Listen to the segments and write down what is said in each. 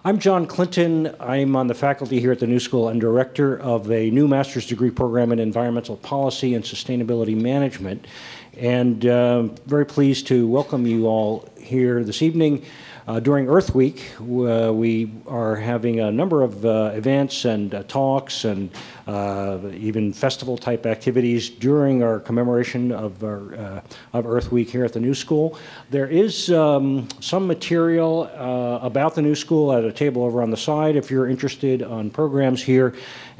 I'm John Clinton. I'm on the faculty here at the New School and director of a new master's degree program in environmental policy and sustainability management. And very pleased to welcome you all here this evening. During Earth Week, we are having a number of events and talks and even festival-type activities during our commemoration of Earth Week here at the New School. There is some material about the New School at a table over on the side if you're interested on programs here.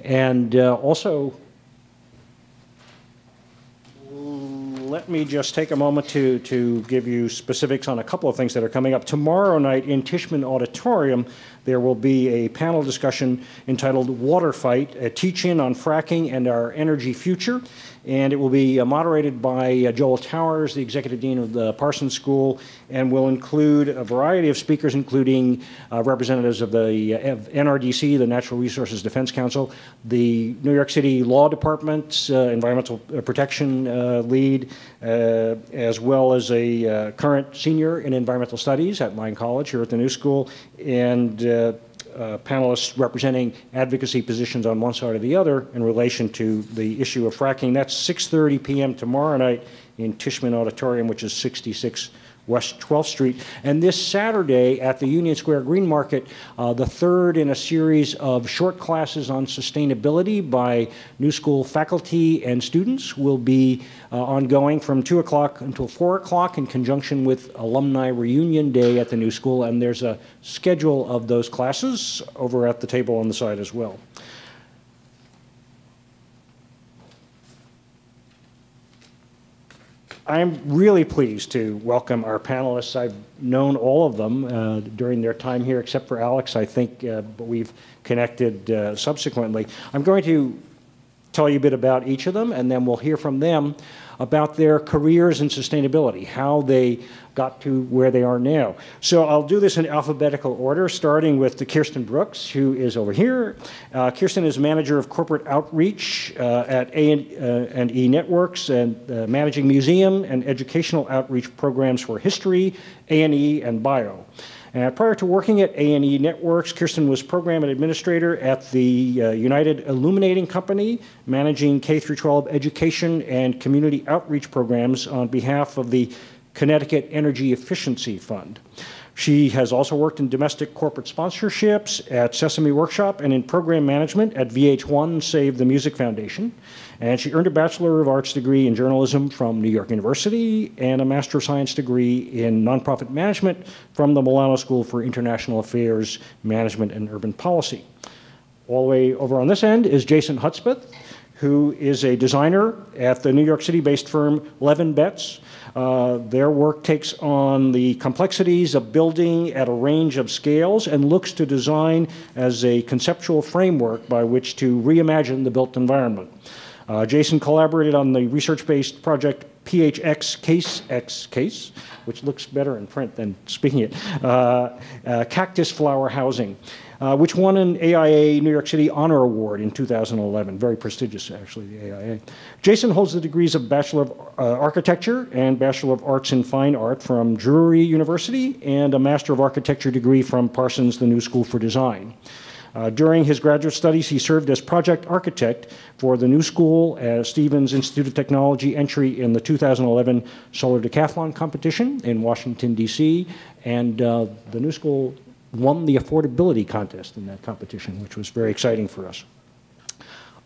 And also, let me just take a moment to give you specifics on a couple of things that are coming up. Tomorrow night in Tishman Auditorium, there will be a panel discussion entitled Water Fight, a teach-in on fracking and our energy future. And it will be moderated by Joel Towers, the Executive Dean of the Parsons School, and will include a variety of speakers, including representatives of the NRDC, the Natural Resources Defense Council, the New York City Law Department's Environmental Protection lead, as well as a current senior in environmental studies at Lyon College here at the New School, and panelists representing advocacy positions on one side or the other in relation to the issue of fracking. That's 6:30 p.m. tomorrow night in Tishman Auditorium, which is 66 West 12th Street. And this Saturday at the Union Square Green Market, the third in a series of short classes on sustainability by New School faculty and students will be ongoing from 2 o'clock until 4 o'clock in conjunction with Alumni Reunion Day at the New School. And there's a schedule of those classes over at the table on the side as well. I'm really pleased to welcome our panelists. I've known all of them during their time here, except for Alex, I think, but we've connected subsequently. I'm going to tell you a bit about each of them, and then we'll hear from them about their careers in sustainability, how they got to where they are now. So I'll do this in alphabetical order, starting with Kirsten Brooks, who is over here. Kirsten is manager of corporate outreach at A&E Networks and managing museum and educational outreach programs for history, A&E, and bio. Prior to working at A&E Networks, Kirsten was program administrator at the United Illuminating Company, managing K-12 education and community outreach programs on behalf of the Connecticut Energy Efficiency Fund. She has also worked in domestic corporate sponsorships at Sesame Workshop and in program management at VH1 Save the Music Foundation. And she earned a Bachelor of Arts degree in journalism from New York University and a Master of Science degree in nonprofit management from the Milano School for International Affairs, Management, and Urban Policy. All the way over on this end is Jason Hudspeth, who is a designer at the New York City-based firm Levin Betts. Their work takes on the complexities of building at a range of scales and looks to design as a conceptual framework by which to reimagine the built environment. Jason collaborated on the research-based project PHX Case, which looks better in print than speaking it, cactus flower housing, which won an AIA New York City Honor Award in 2011. Very prestigious, actually, the AIA. Jason holds the degrees of Bachelor of Architecture and Bachelor of Arts in Fine Art from Drury University and a Master of Architecture degree from Parsons, the New School for Design. During his graduate studies, he served as project architect for the New School as Stevens Institute of Technology entry in the 2011 Solar Decathlon competition in Washington, D.C., and the New School won the affordability contest in that competition, which was very exciting for us.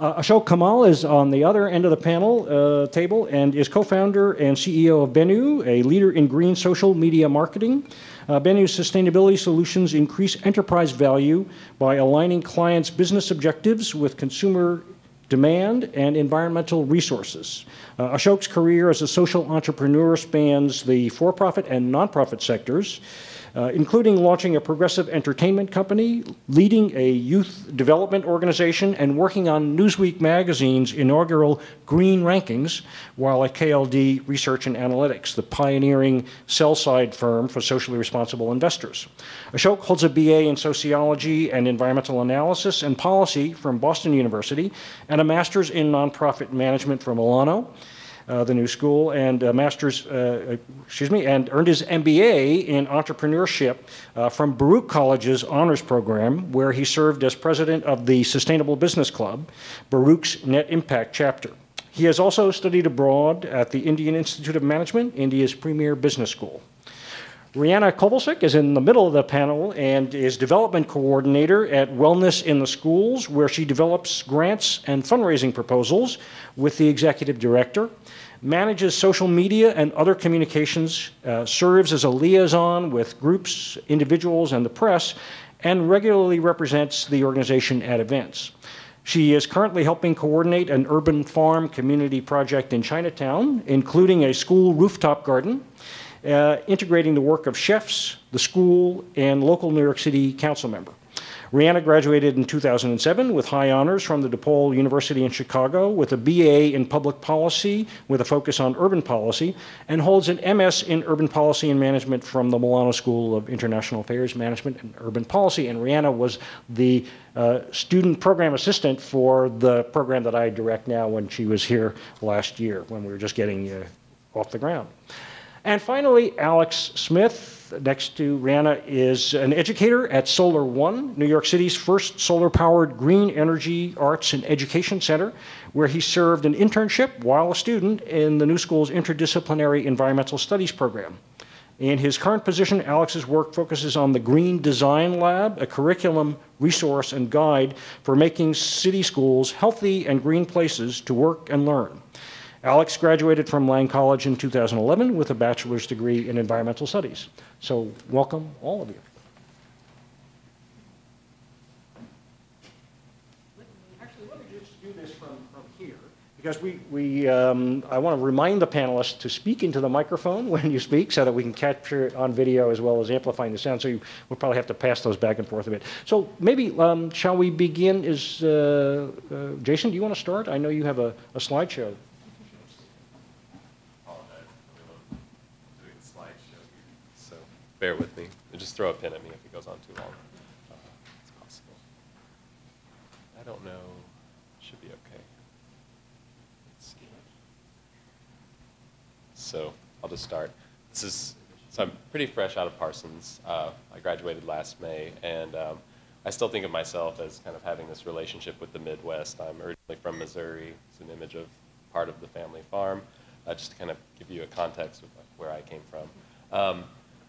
Ashok Kamal is on the other end of the panel table and is co-founder and CEO of Bennu, a leader in green social media marketing. Bennu's sustainability solutions increase enterprise value by aligning clients' business objectives with consumer demand and environmental resources. Ashok's career as a social entrepreneur spans the for-profit and nonprofit sectors, including launching a progressive entertainment company, leading a youth development organization, and working on Newsweek magazine's inaugural Green Rankings while at KLD Research and Analytics, the pioneering sell-side firm for socially responsible investors. Ashok holds a BA in Sociology and Environmental Analysis and Policy from Boston University and a Master's in Nonprofit Management from Milano. the new school, and and earned his MBA in entrepreneurship from Baruch College's honors program, where he served as president of the Sustainable Business Club, Baruch's Net Impact chapter. He has also studied abroad at the Indian Institute of Management, India's premier business school. Rihanna Kovalsik is in the middle of the panel and is development coordinator at Wellness in the Schools, where she develops grants and fundraising proposals with the executive director, manages social media and other communications, serves as a liaison with groups, individuals, and the press, and regularly represents the organization at events. She is currently helping coordinate an urban farm community project in Chinatown, including a school rooftop garden, integrating the work of chefs, the school, and local New York City council member. Rihanna graduated in 2007 with high honors from the DePaul University in Chicago with a BA in public policy with a focus on urban policy, and holds an MS in urban policy and management from the Milano School of International Affairs, Management, and Urban Policy. And Rihanna was the student program assistant for the program that I direct now when she was here last year when we were just getting off the ground. And finally, Alex Smith, next to Rihanna, is an educator at Solar One, New York City's first solar-powered green energy arts and education center, where he served an internship while a student in the new school's interdisciplinary environmental studies program. In his current position, Alex's work focuses on the Green Design Lab, a curriculum, resource, and guide for making city schools healthy and green places to work and learn. Alex graduated from Lang College in 2011 with a bachelor's degree in environmental studies. So welcome, all of you. Actually, let me just do this from here, because I want to remind the panelists to speak into the microphone when you speak so that we can capture it on video as well as amplifying the sound. So we'll probably have to pass those back and forth a bit. So maybe, shall we begin? Jason, do you want to start? I know you have a slideshow. Bear with me. Just throw a pin at me if it goes on too long. It's possible. I don't know. Should be okay. Let's see. So I'll just start. So I'm pretty fresh out of Parsons. I graduated last May, and I still think of myself as kind of having this relationship with the Midwest. I'm originally from Missouri. It's an image of part of the family farm, just to kind of give you a context of where I came from.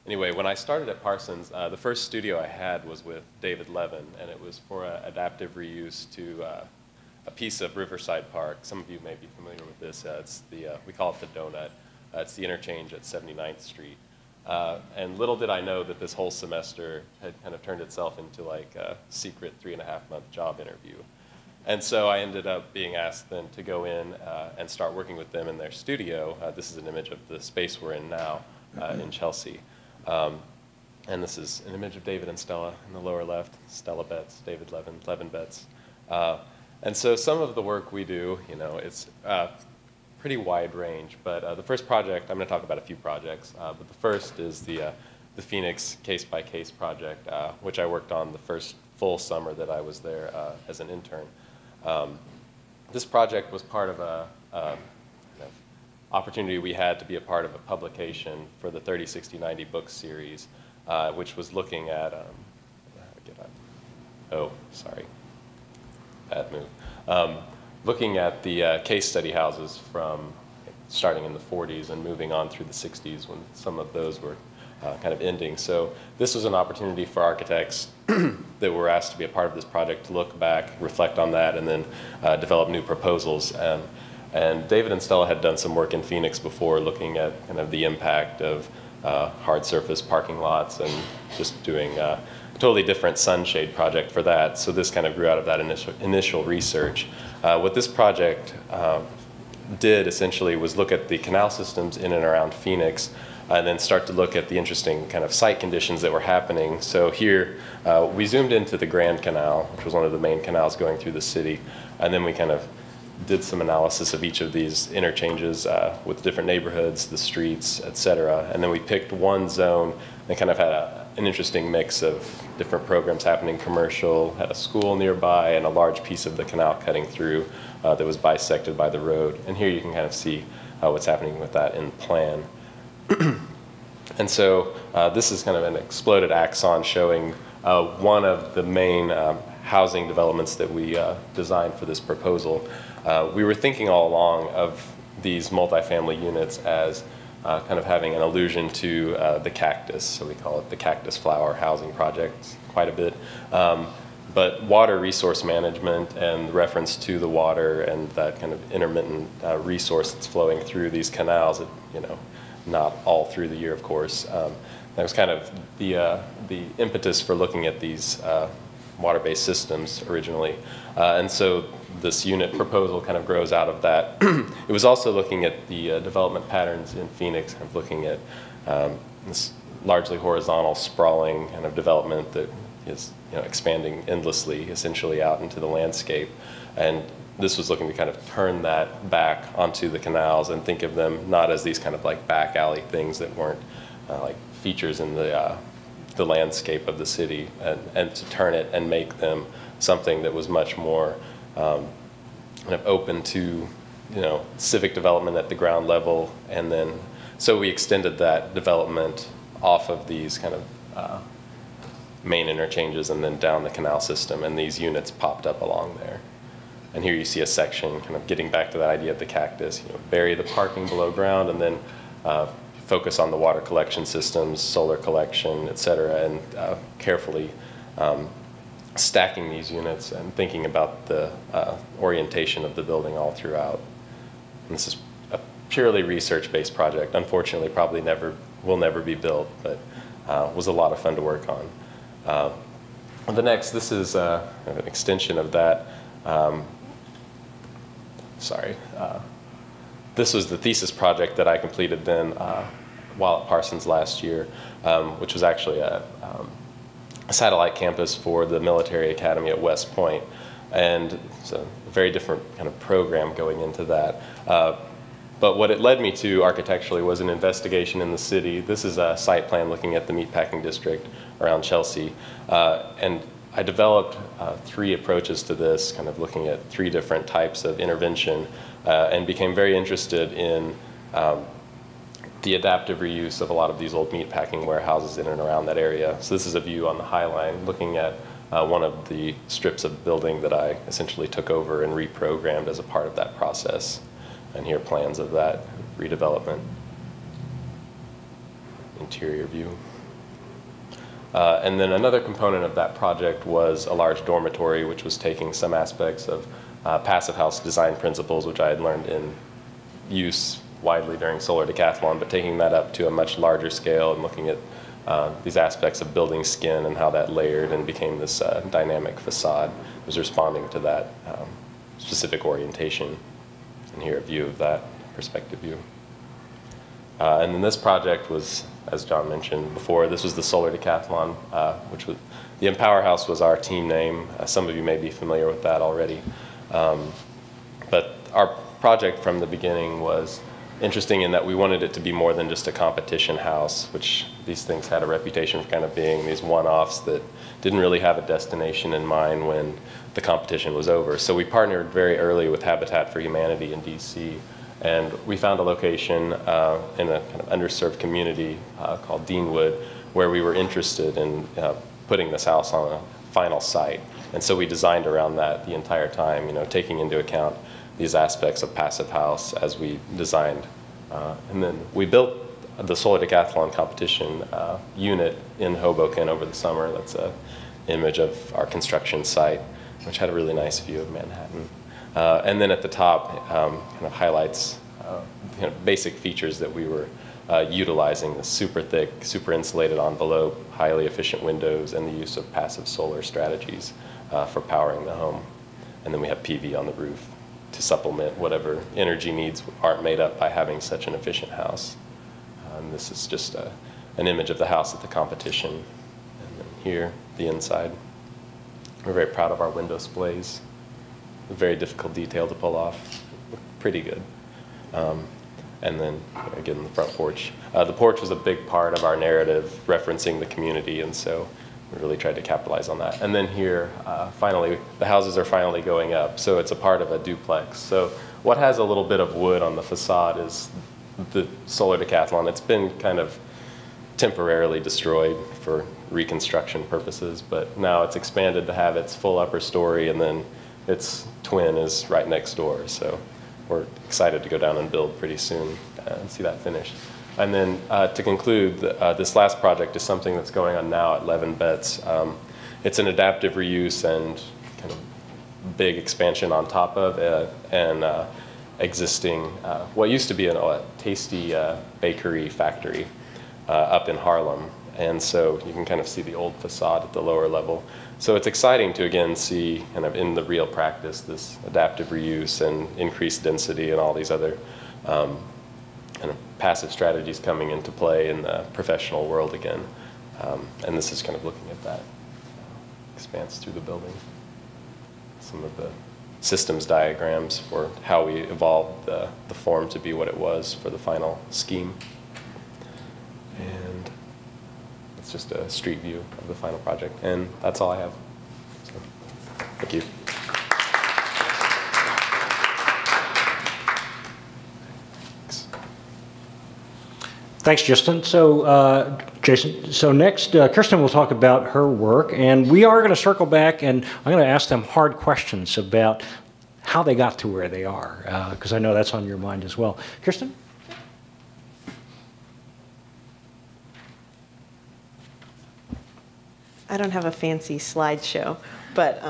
Anyway, when I started at Parsons, the first studio I had was with David Levin, and it was for adaptive reuse to a piece of Riverside Park. Some of you may be familiar with this. We call it the Donut. It's the interchange at 79th Street. And little did I know that this whole semester had kind of turned itself into like a secret 3.5-month job interview. And so I ended up being asked then to go in and start working with them in their studio. This is an image of the space we're in now in Chelsea. And this is an image of David and Stella in the lower left, Stella Betts, David Levin, Levin Betts. And so some of the work we do, it's pretty wide range, but the first project, I'm going to talk about a few projects, but the first is the Phoenix case-by-case project, which I worked on the first full summer that I was there as an intern. This project was part of a opportunity we had to be a part of a publication for the 30, 60, 90 book series, which was looking at, bad move. Looking at the case study houses from starting in the 40s and moving on through the 60s when some of those were kind of ending. So this was an opportunity for architects that were asked to be a part of this project to look back, reflect on that, and then develop new proposals. And David and Stella had done some work in Phoenix before, looking at kind of the impact of hard surface parking lots and just doing a totally different sunshade project for that. So this kind of grew out of that initial research. What this project did essentially was look at the canal systems in and around Phoenix, and then start to look at the interesting kind of site conditions that were happening. So here, we zoomed into the Grand Canal, which was one of the main canals going through the city, and then we kind of did some analysis of each of these interchanges with different neighborhoods, the streets, et cetera. And then we picked one zone that kind of had an interesting mix of different programs happening, commercial, had a school nearby, and a large piece of the canal cutting through that was bisected by the road. And here you can kind of see what's happening with that in plan. And so this is kind of an exploded axon showing one of the main housing developments that we designed for this proposal. We were thinking all along of these multifamily units as kind of having an allusion to the cactus, so we call it the cactus flower housing project quite a bit. But water resource management and reference to the water and that kind of intermittent resource that's flowing through these canals, not all through the year, of course. That was kind of the impetus for looking at these water-based systems originally. And so this unit proposal kind of grows out of that. It was also looking at the development patterns in Phoenix, kind of looking at this largely horizontal, sprawling kind of development that is expanding endlessly, essentially out into the landscape. And this was looking to kind of turn that back onto the canals and think of them not as these kind of like back alley things that weren't like features in the landscape of the city, and to turn it and make them something that was much more kind of open to civic development at the ground level. And then so we extended that development off of these kind of main interchanges and then down the canal system, and these units popped up along there. And here you see a section kind of getting back to that idea of the cactus, bury the parking below ground and then focus on the water collection systems, solar collection, et cetera, and carefully stacking these units and thinking about the orientation of the building all throughout. And this is a purely research-based project. Unfortunately, probably will never be built, but was a lot of fun to work on. The next, this is an extension of that. This was the thesis project that I completed then while at Parsons last year, which was actually a satellite campus for the military academy at West Point. And it's a very different kind of program going into that. But what it led me to architecturally was an investigation in the city. This is a site plan looking at the meatpacking district around Chelsea. And I developed 3 approaches to this, kind of looking at 3 different types of intervention, and became very interested in the adaptive reuse of a lot of these old meatpacking warehouses in and around that area. So this is a view on the High Line, looking at one of the strips of building that I essentially took over and reprogrammed as a part of that process. And here are plans of that redevelopment. Interior view. And then another component of that project was a large dormitory, which was taking some aspects of passive house design principles, which I had learned in use widely during Solar Decathlon, but taking that up to a much larger scale and looking at these aspects of building skin and how that layered and became this dynamic facade. It was responding to that specific orientation. And here a view of that perspective view. And then this project was, as John mentioned before, this was the Solar Decathlon, which was, the Empower House was our team name. Some of you may be familiar with that already. But our project from the beginning was interesting in that we wanted it to be more than just a competition house, which these things had a reputation for kind of being these one-offs that didn't really have a destination in mind when the competition was over. So we partnered very early with Habitat for Humanity in DC, and we found a location in a kind of underserved community called Deanwood, where we were interested in putting this house on a final site. And so we designed around that the entire time, taking into account these aspects of passive house as we designed. And then we built the Solar Decathlon competition unit in Hoboken over the summer. That's an image of our construction site, which had a really nice view of Manhattan. And then at the top, kind of highlights basic features that we were utilizing: the super thick, super insulated envelope, highly efficient windows, and the use of passive solar strategies for powering the home. And then we have PV on the roof to supplement whatever energy needs aren't made up by having such an efficient house. And this is just an image of the house at the competition. And then here, the inside. We're very proud of our window splays. A very difficult detail to pull off. Pretty good. And then, again, the front porch. The porch was a big part of our narrative, referencing the community, and so we really tried to capitalize on that. And then here, finally, the houses are finally going up, so it's a part of a duplex. So what has a little bit of wood on the facade is the Solar Decathlon. It's been kind of temporarily destroyed for reconstruction purposes, but now it's expanded to have its full upper story, and then its twin is right next door. So we're excited to go down and build pretty soon and see that finished. And then to conclude, this last project is something that's going on now at Levin Betts. It's an adaptive reuse and kind of big expansion on top of an existing, what used to be a tasty bakery factory up in Harlem. And so you can kind of see the old facade at the lower level. So it's exciting to again see kind of in the real practice this adaptive reuse and increased density and all these other kind of passive strategies coming into play in the professional world again. And this is kind of looking at that expanse through the building. Some of the systems diagrams for how we evolved the form to be what it was for the final scheme. And it's just a street view of the final project. And that's all I have. So, thank you. Thanks, Justin. So, Jason, so next, Kirsten will talk about her work, and we are going to circle back, and I'm going to ask them hard questions about how they got to where they are, because I know that's on your mind as well. Kirsten? I don't have a fancy slideshow, but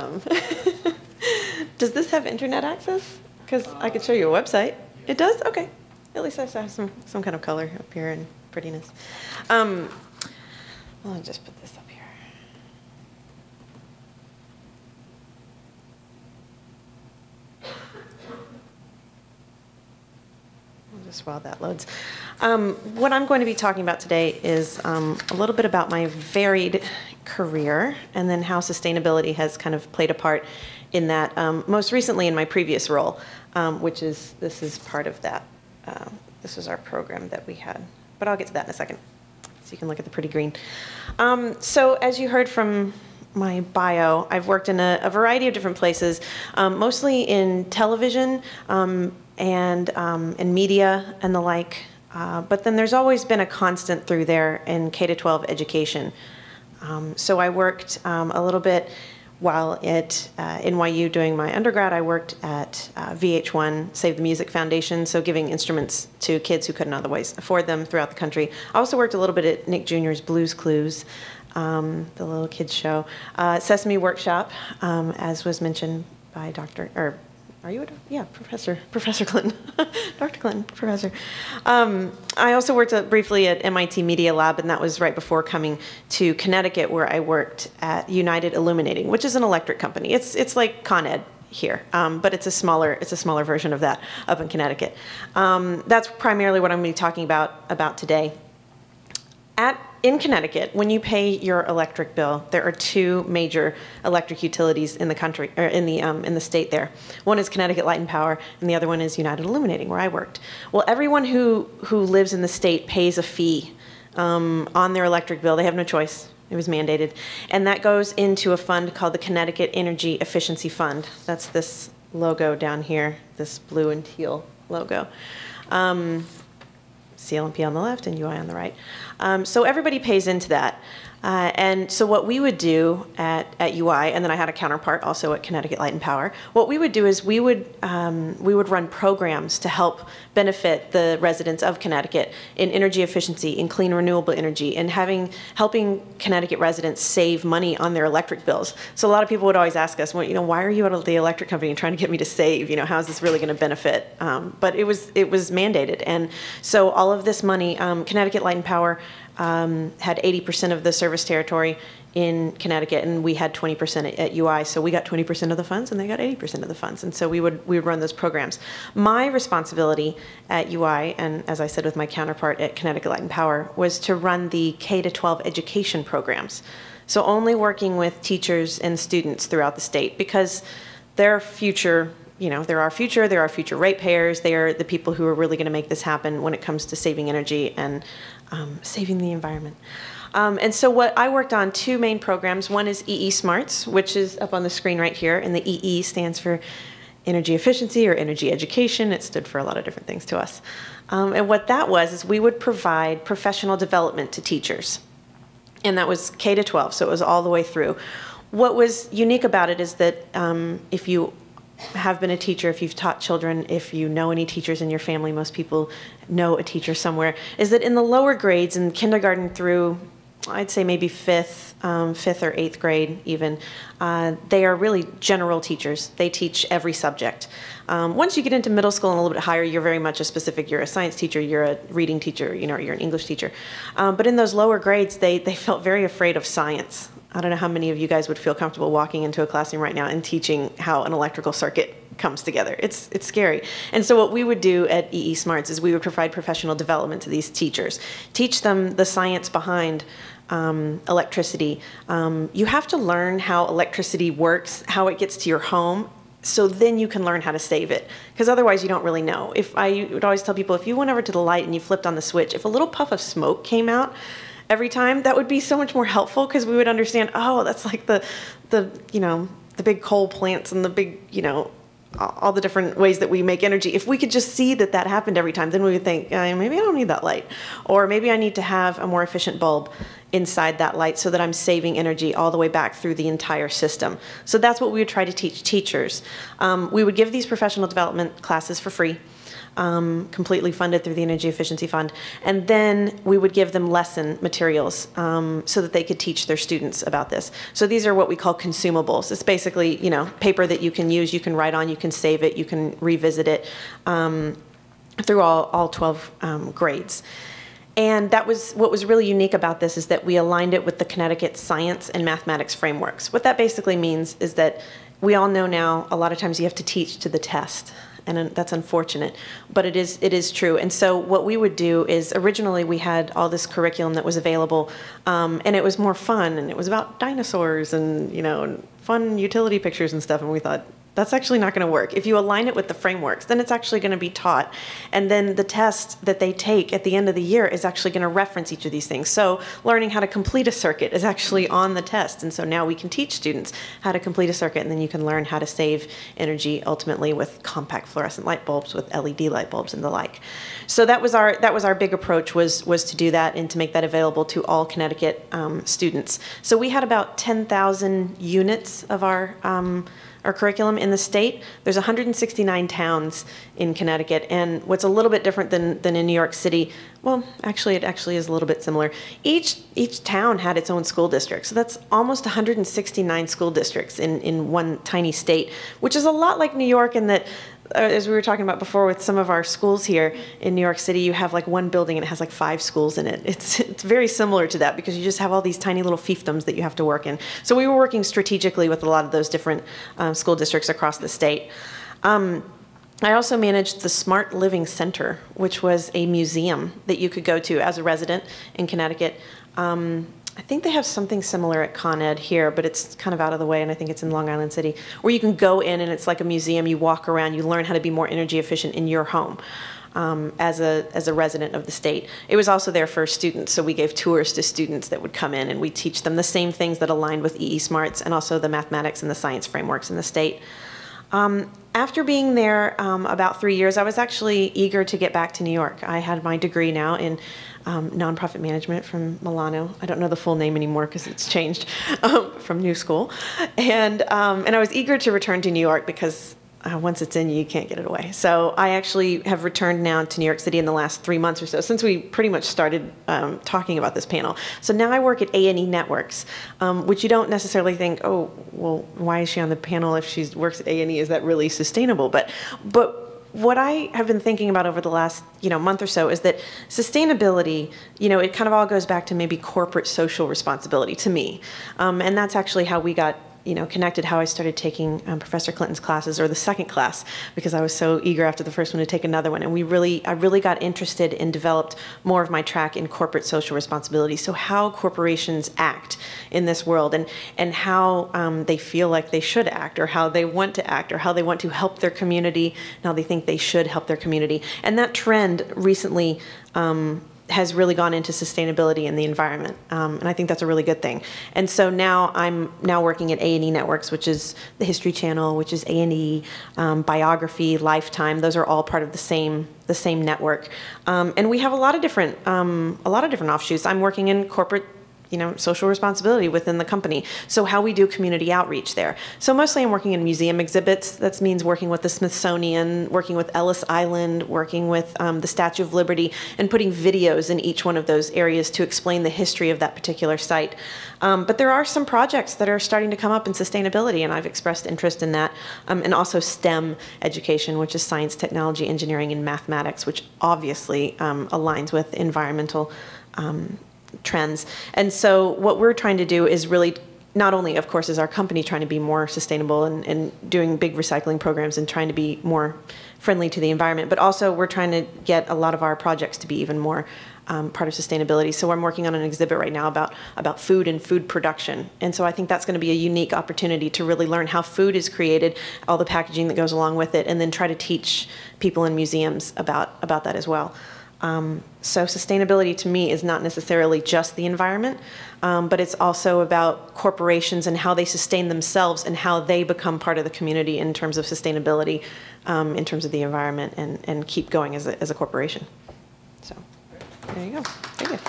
does this have internet access? Because I could show you a website. It does? Okay. At least I have some kind of color up here and prettiness. I'll just put this up here. Just while that loads. What I'm going to be talking about today is a little bit about my varied career and then how sustainability has kind of played a part in that, most recently in my previous role, which is, this is part of that. This is our program that we had, but I'll get to that in a second. So you can look at the pretty green. So as you heard from my bio, I've worked in a variety of different places, mostly in television and in media and the like. But then there's always been a constant through there in K-12 education. So I worked a little bit while at NYU doing my undergrad. I worked at VH1, Save the Music Foundation, so giving instruments to kids who couldn't otherwise afford them throughout the country. I also worked a little bit at Nick Jr.'s Blues Clues, the little kids show. Sesame Workshop, as was mentioned by Professor Clinton. Dr. Clinton, professor. I also worked briefly at MIT Media Lab, and that was right before coming to Connecticut, where I worked at United Illuminating, which is an electric company. It's like Con Ed here, but it's a smaller version of that up in Connecticut. That's primarily what I'm going to be talking about today. In Connecticut, when you pay your electric bill, there are two major electric utilities in the country, or in the state there. One is Connecticut Light and Power, and the other one is United Illuminating, where I worked. Well, everyone who lives in the state pays a fee on their electric bill. They have no choice. It was mandated. And that goes into a fund called the Connecticut Energy Efficiency Fund. That's this logo down here, this blue and teal logo. CLMP on the left and UI on the right. So everybody pays into that. And so what we would do at UI, and then I had a counterpart also at Connecticut Light and Power, what we would do is we would run programs to help benefit the residents of Connecticut in energy efficiency, in clean renewable energy, and helping Connecticut residents save money on their electric bills. So a lot of people would always ask us, well, why are you at the electric company and trying to get me to save? How is this really going to benefit? But it was mandated. And so all of this money, Connecticut Light and Power had 80% of the service territory in Connecticut, and we had 20% at UI. So we got 20% of the funds, and they got 80% of the funds. And so we would run those programs. My responsibility at UI, and as I said with my counterpart at Connecticut Light and Power, was to run the K-12 education programs. So only working with teachers and students throughout the state, because their future, they're our future ratepayers. They are the people who are really going to make this happen when it comes to saving energy and saving the environment. And so what I worked on, two main programs. One is EE Smarts, which is up on the screen right here, and the EE stands for energy efficiency or energy education. It stood for a lot of different things to us. And what that was is we would provide professional development to teachers. And that was K to 12, so it was all the way through. What was unique about it is that if you have been a teacher, if you've taught children, if you know any teachers in your family, most people know a teacher somewhere, is that in the lower grades, in kindergarten through, I'd say maybe fifth or eighth grade even, they are really general teachers. They teach every subject. Once you get into middle school and a little bit higher, you're very much a specific, you're a science teacher, you're a reading teacher, you know, you're an English teacher. But in those lower grades, they felt very afraid of science. I don't know how many of you guys would feel comfortable walking into a classroom right now and teaching how an electrical circuit comes together. It's scary. And so what we would do at EE Smarts is we would provide professional development to these teachers, teach them the science behind electricity. You have to learn how electricity works, how it gets to your home, so then you can learn how to save it. Because otherwise you don't really know. I would always tell people, if you went over to the light and you flipped on the switch, if a little puff of smoke came out every time, that would be so much more helpful, because we would understand, oh, that's like the big coal plants and the big, all the different ways that we make energy. If we could just see that that happened every time, then we would think, maybe I don't need that light. Or maybe I need to have a more efficient bulb inside that light so that I'm saving energy all the way back through the entire system. So that's what we would try to teach teachers. We would give these professional development classes for free, completely funded through the Energy Efficiency Fund. And then we would give them lesson materials so that they could teach their students about this. So these are what we call consumables. It's basically, paper that you can use, you can write on, you can save it, you can revisit it through all 12 grades. And that was what was really unique about this, is that we aligned it with the Connecticut science and mathematics frameworks. What that basically means is that we all know now a lot of times you have to teach to the test. And that's unfortunate, but it is true. And so what we would do is, originally we had all this curriculum that was available, and it was more fun, and it was about dinosaurs and and fun utility pictures and stuff. And we thought, that's actually not going to work. If you align it with the frameworks, then it's actually going to be taught. And then the test that they take at the end of the year is actually going to reference each of these things. So learning how to complete a circuit is actually on the test. And so now we can teach students how to complete a circuit, and then you can learn how to save energy ultimately with compact fluorescent light bulbs, with LED light bulbs and the like. So that was our big approach, was to do that and to make that available to all Connecticut students. So we had about 10,000 units of our curriculum in the state. There's 169 towns in Connecticut, and what's a little bit different than in New York City, well, actually, it actually is a little bit similar. Each town had its own school district, so that's almost 169 school districts in one tiny state, which is a lot like New York in that, as we were talking about before with some of our schools here in New York City, you have like one building and it has like 5 schools in it. It's very similar to that, because you just have all these tiny little fiefdoms that you have to work in. So we were working strategically with a lot of those different school districts across the state. I also managed the Smart Living Center, which was a museum that you could go to as a resident in Connecticut. I think they have something similar at Con Ed here, but it's kind of out of the way, and I think it's in Long Island City, where you can go in and it's like a museum. You walk around, you learn how to be more energy efficient in your home as a resident of the state. It was also there for students, so we gave tours to students that would come in, and we teach them the same things that aligned with EE Smarts and also the mathematics and the science frameworks in the state. After being there about 3 years, I was actually eager to get back to New York. I had my degree now in nonprofit management from Milano. I don't know the full name anymore because it's changed from New School. And I was eager to return to New York because once it's in you, you can't get it away. So I actually have returned now to New York City in the last 3 months or so, since we pretty much started talking about this panel. So now I work at A&E Networks, which you don't necessarily think, oh, well, why is she on the panel if she works at A&E? Is that really sustainable? But what I have been thinking about over the last month or so is that sustainability, it kind of all goes back to maybe corporate social responsibility to me. And that's actually how we got connected, how I started taking Professor Clinton's classes, or the second class, because I was so eager after the first one to take another one. And I really got interested and developed more of my track in corporate social responsibility. So how corporations act in this world, and how they feel like they should act, or how they want to act, or how they want to help their community, and how they think they should help their community. And that trend recently has really gone into sustainability and the environment, and I think that's a really good thing. And so now I'm working at A&E Networks, which is the History Channel, which is A&E, Biography, Lifetime. Those are all part of the same network, and we have a lot of different offshoots. I'm working in corporate, social responsibility within the company. So how we do community outreach there. So mostly I'm working in museum exhibits. That means working with the Smithsonian, working with Ellis Island, working with the Statue of Liberty, and putting videos in each one of those areas to explain the history of that particular site. But there are some projects that are starting to come up in sustainability, and I've expressed interest in that. And also STEM education, which is science, technology, engineering, and mathematics, which obviously aligns with environmental trends. And so what we're trying to do is really, not only, of course, is our company trying to be more sustainable and doing big recycling programs and trying to be more friendly to the environment, but also we're trying to get a lot of our projects to be even more part of sustainability. So I'm working on an exhibit right now about food and food production. And so I think that's going to be a unique opportunity to really learn how food is created, all the packaging that goes along with it, and then try to teach people in museums about that as well. So sustainability to me is not necessarily just the environment, but it's also about corporations and how they sustain themselves and how they become part of the community in terms of sustainability, in terms of the environment, and keep going as a corporation. So there you go. Thank you.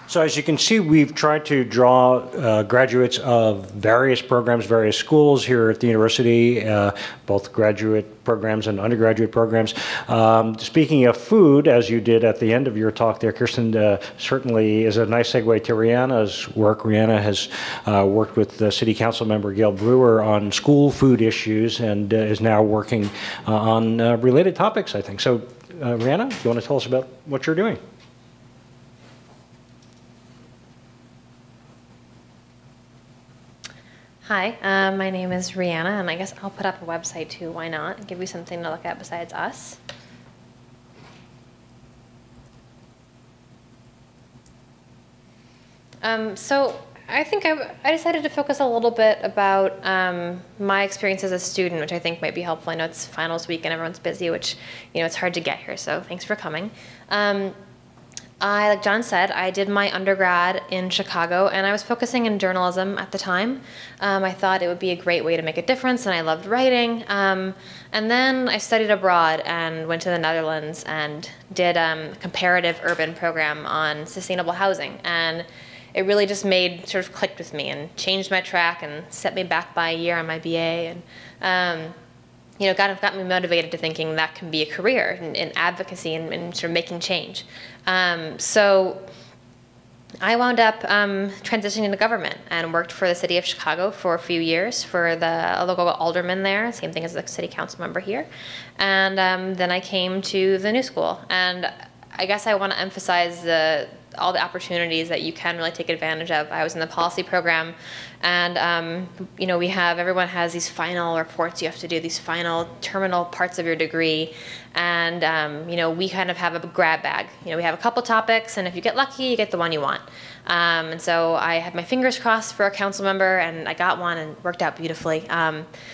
So as you can see, we've tried to draw graduates of various programs, various schools here at the university, both graduate programs and undergraduate programs. Speaking of food, as you did at the end of your talk there, Kirsten, certainly is a nice segue to Rihanna's work. Rihanna has worked with the City Council member Gail Brewer on school food issues and is now working on related topics, I think. So Rihanna, do you want to tell us about what you're doing? Hi, my name is Rihanna, and I guess I'll put up a website too. Why not? Give you something to look at besides us. So I think I decided to focus a little bit about my experience as a student, which I think might be helpful. I know it's finals week and everyone's busy, which, it's hard to get here, so thanks for coming. Like John said, I did my undergrad in Chicago, and I was focusing in journalism at the time. I thought it would be a great way to make a difference, and I loved writing. And then I studied abroad and went to the Netherlands and did a comparative urban program on sustainable housing. And it really just sort of clicked with me and changed my track and set me back by a year on my BA. And got me motivated to thinking that can be a career in advocacy and sort of making change. So I wound up transitioning into government and worked for the city of Chicago for a few years for the local alderman there, same thing as the city council member here. And then I came to the New School. And I guess I want to emphasize all the opportunities that you can really take advantage of. I was in the policy program, and everyone has these final reports you have to do, these final terminal parts of your degree, and we kind of have a grab bag. We have a couple topics, and if you get lucky, you get the one you want. And so I had my fingers crossed for a council member, and I got one, and it worked out beautifully.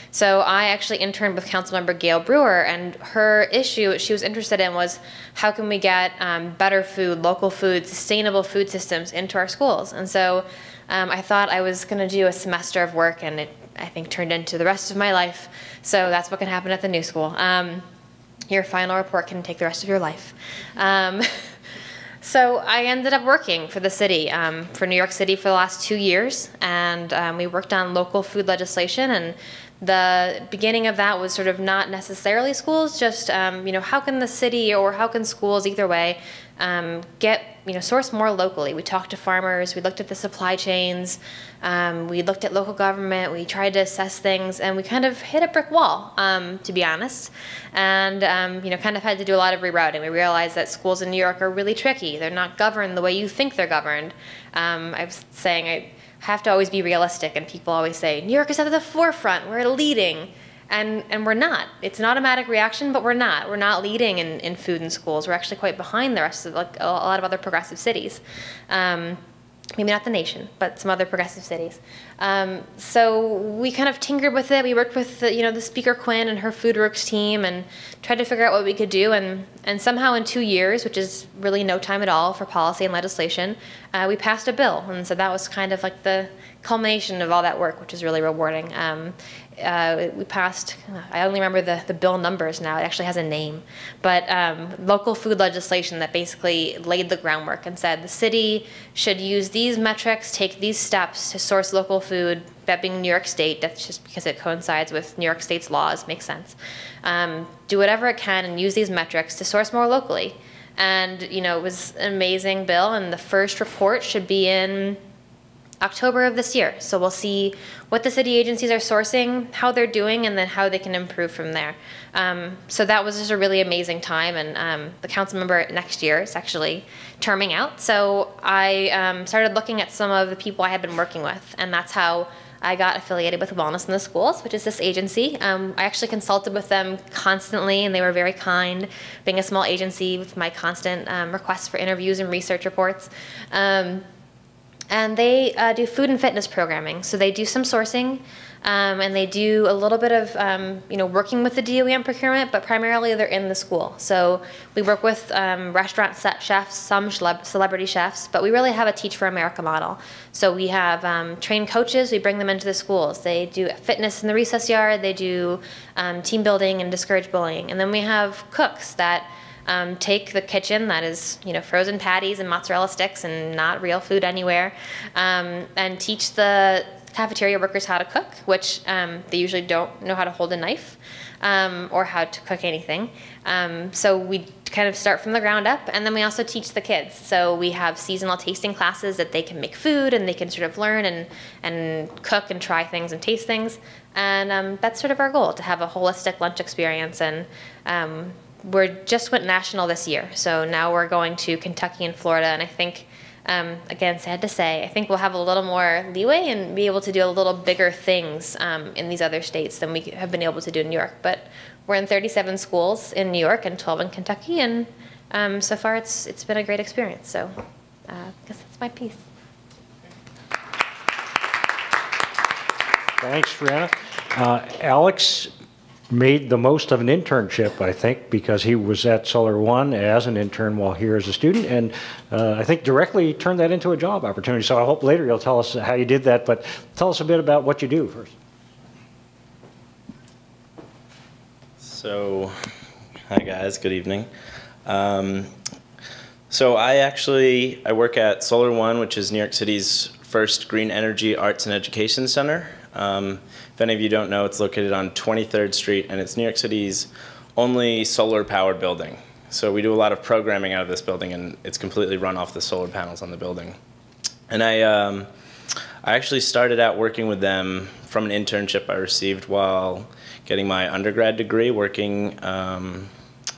So I actually interned with Councilmember Gail Brewer, and her issue she was interested in was how can we get better food, local food, sustainable food systems into our schools. And so I thought I was going to do a semester of work, and it, I think, turned into the rest of my life. So that's what can happen at the New School. Your final report can take the rest of your life. So I ended up working for the city, for New York City for the last 2 years, and we worked on local food legislation. And the beginning of that was sort of not necessarily schools, just how can the city or how can schools, either way, source more locally. We talked to farmers, we looked at the supply chains, we looked at local government, we tried to assess things, and we kind of hit a brick wall, to be honest, and kind of had to do a lot of rerouting. We realized that schools in New York are really tricky. They're not governed the way you think they're governed. I was saying I have to always be realistic, and people always say, New York is at the forefront, we're leading. And we're not. It's an automatic reaction, but we're not. We're not leading in food in schools. We're actually quite behind the rest of a lot of other progressive cities. maybe not the nation, but some other progressive cities. So we kind of tinkered with it. We worked with the Speaker Quinn and her FoodWorks team and tried to figure out what we could do. And somehow in 2 years, which is really no time at all for policy and legislation, we passed a bill. And so that was kind of like the culmination of all that work, which is really rewarding. We passed, I only remember the bill numbers now, it actually has a name, but local food legislation that basically laid the groundwork and said the city should use these metrics, take these steps to source local food, that being New York State, that's just because it coincides with New York State's laws, makes sense. Do whatever it can and use these metrics to source more locally. And it was an amazing bill, and the first report should be in October of this year. So we'll see what the city agencies are sourcing, how they're doing, and then how they can improve from there. So that was just a really amazing time, and the council member next year is actually terming out. So I started looking at some of the people I had been working with, and that's how I got affiliated with Wellness in the Schools, which is this agency. I actually consulted with them constantly, and they were very kind, being a small agency with my constant requests for interviews and research reports. And they do food and fitness programming. So they do some sourcing, and they do a little bit of working with the DOE on procurement, but primarily they're in the school. So we work with restaurant chefs, some celebrity chefs, but we really have a Teach for America model. So we have trained coaches, we bring them into the schools. They do fitness in the recess yard, they do team building and discourage bullying. And then we have cooks that take the kitchen that is, frozen patties and mozzarella sticks and not real food anywhere, and teach the cafeteria workers how to cook, which they usually don't know how to hold a knife or how to cook anything. So we kind of start from the ground up, and then we also teach the kids. So we have seasonal tasting classes that they can make food and they can sort of learn and cook and try things and taste things. And that's sort of our goal, to have a holistic lunch experience. And we just went national this year, so now we're going to Kentucky and Florida, and I think, again, sad to say, I think we'll have a little more leeway and be able to do a little bigger things in these other states than we have been able to do in New York. But we're in 37 schools in New York and 12 in Kentucky, and so far it's been a great experience. So I guess that's my piece. Thanks, Brianna. Alex made the most of an internship, I think, because he was at Solar One as an intern while here as a student, and I think directly turned that into a job opportunity. So I hope later you'll tell us how you did that, but tell us a bit about what you do first. So, hi guys, good evening. So I work at Solar One, which is New York City's first green energy arts and education center. If any of you don't know, it's located on 23rd Street, and it's New York City's only solar-powered building. So we do a lot of programming out of this building, and it's completely run off the solar panels on the building. And I actually started out working with them from an internship I received while getting my undergrad degree, working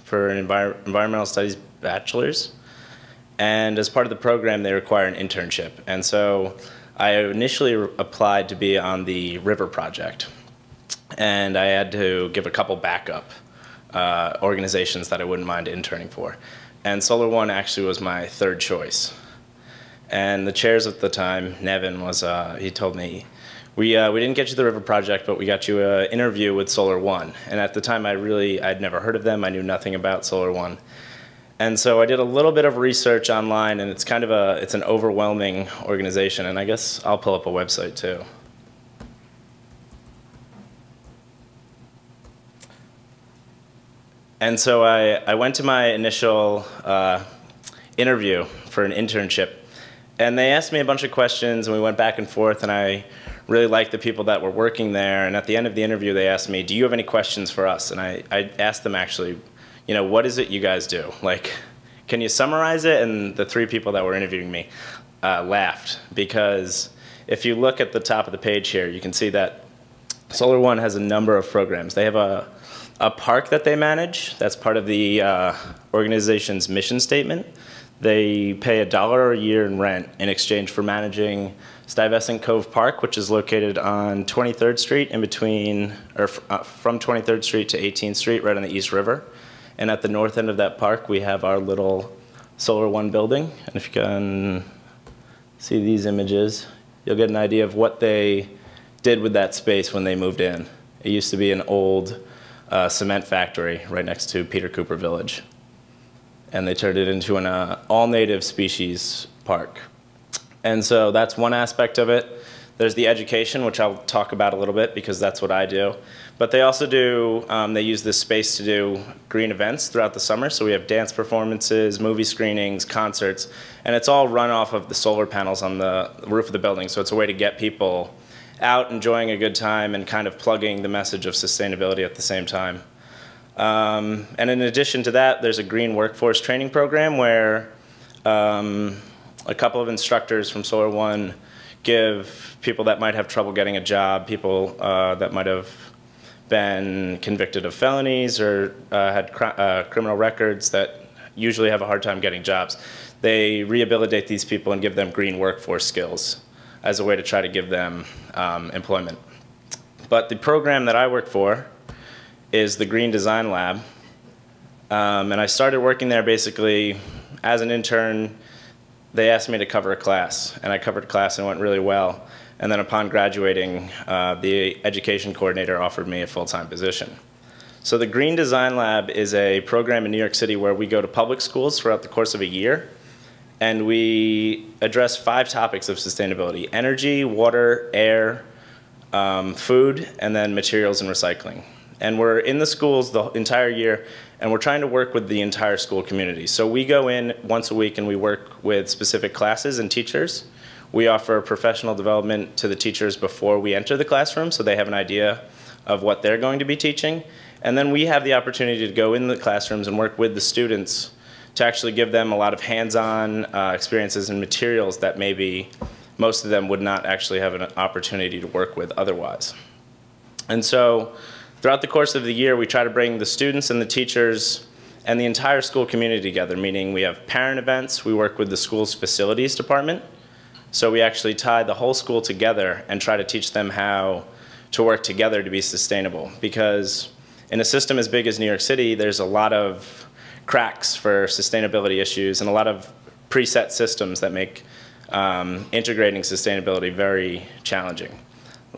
for an environmental studies bachelor's. And as part of the program, they require an internship. And so I initially applied to be on the river project, and I had to give a couple backup organizations that I wouldn't mind interning for. And Solar One actually was my third choice. And the chairs at the time, Nevin, he told me, we didn't get you the river project, but we got you an interview with Solar One. And at the time, I'd never heard of them. I knew nothing about Solar One. And so I did a little bit of research online, and it's kind of it's an overwhelming organization, and I guess I'll pull up a website too. And so I went to my initial interview for an internship, and they asked me a bunch of questions, and we went back and forth, and I really liked the people that were working there. And at the end of the interview, they asked me, "Do you have any questions for us?" And I asked them actually, what is it you guys do? Like, can you summarize it? And the three people that were interviewing me laughed, because if you look at the top of the page here, you can see that Solar One has a number of programs. They have a park that they manage. That's part of the organization's mission statement. They pay $1 a year in rent in exchange for managing Stuyvesant Cove Park, which is located on 23rd Street from 23rd Street to 18th Street, right on the East River. And at the north end of that park, we have our little Solar One building. And if you can see these images, you'll get an idea of what they did with that space when they moved in. It used to be an old cement factory right next to Peter Cooper Village. And they turned it into an all-native species park. And so that's one aspect of it. There's the education, which I'll talk about a little bit because that's what I do. But they also do, they use this space to do green events throughout the summer. So we have dance performances, movie screenings, concerts, and it's all run off of the solar panels on the roof of the building. So it's a way to get people out enjoying a good time and kind of plugging the message of sustainability at the same time. And in addition to that, there's a green workforce training program where a couple of instructors from Solar One give people that might have trouble getting a job, people that might have been convicted of felonies or had criminal records that usually have a hard time getting jobs. They rehabilitate these people and give them green workforce skills as a way to try to give them employment. But the program that I work for is the Green Design Lab. And I started working there basically as an intern. They asked me to cover a class, and I covered a class and it went really well. And then upon graduating, the education coordinator offered me a full-time position. So the Green Design Lab is a program in New York City where we go to public schools throughout the course of a year, and we address 5 topics of sustainability: energy, water, air, food, and then materials and recycling. And we're in the schools the entire year, and we're trying to work with the entire school community. So we go in once a week and we work with specific classes and teachers. We offer professional development to the teachers before we enter the classroom so they have an idea of what they're going to be teaching. And then we have the opportunity to go in the classrooms and work with the students to actually give them a lot of hands-on experiences and materials that maybe most of them would not actually have an opportunity to work with otherwise. And so throughout the course of the year, we try to bring the students and the teachers and the entire school community together, meaning we have parent events, we work with the school's facilities department. So we actually tie the whole school together and try to teach them how to work together to be sustainable. Because in a system as big as New York City, there's a lot of cracks for sustainability issues and a lot of preset systems that make integrating sustainability very challenging.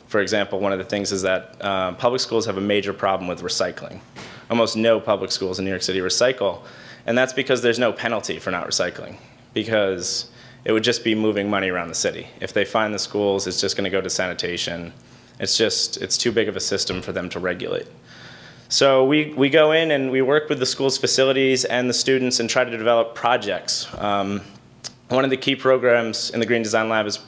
For example, one of the things is that public schools have a major problem with recycling. Almost no public schools in New York City recycle, and that's because there's no penalty for not recycling, because it would just be moving money around the city. If they find the schools, it's just going to go to sanitation. It's too big of a system for them to regulate. So we go in and we work with the school's facilities and the students and try to develop projects. One of the key programs in the Green Design Lab is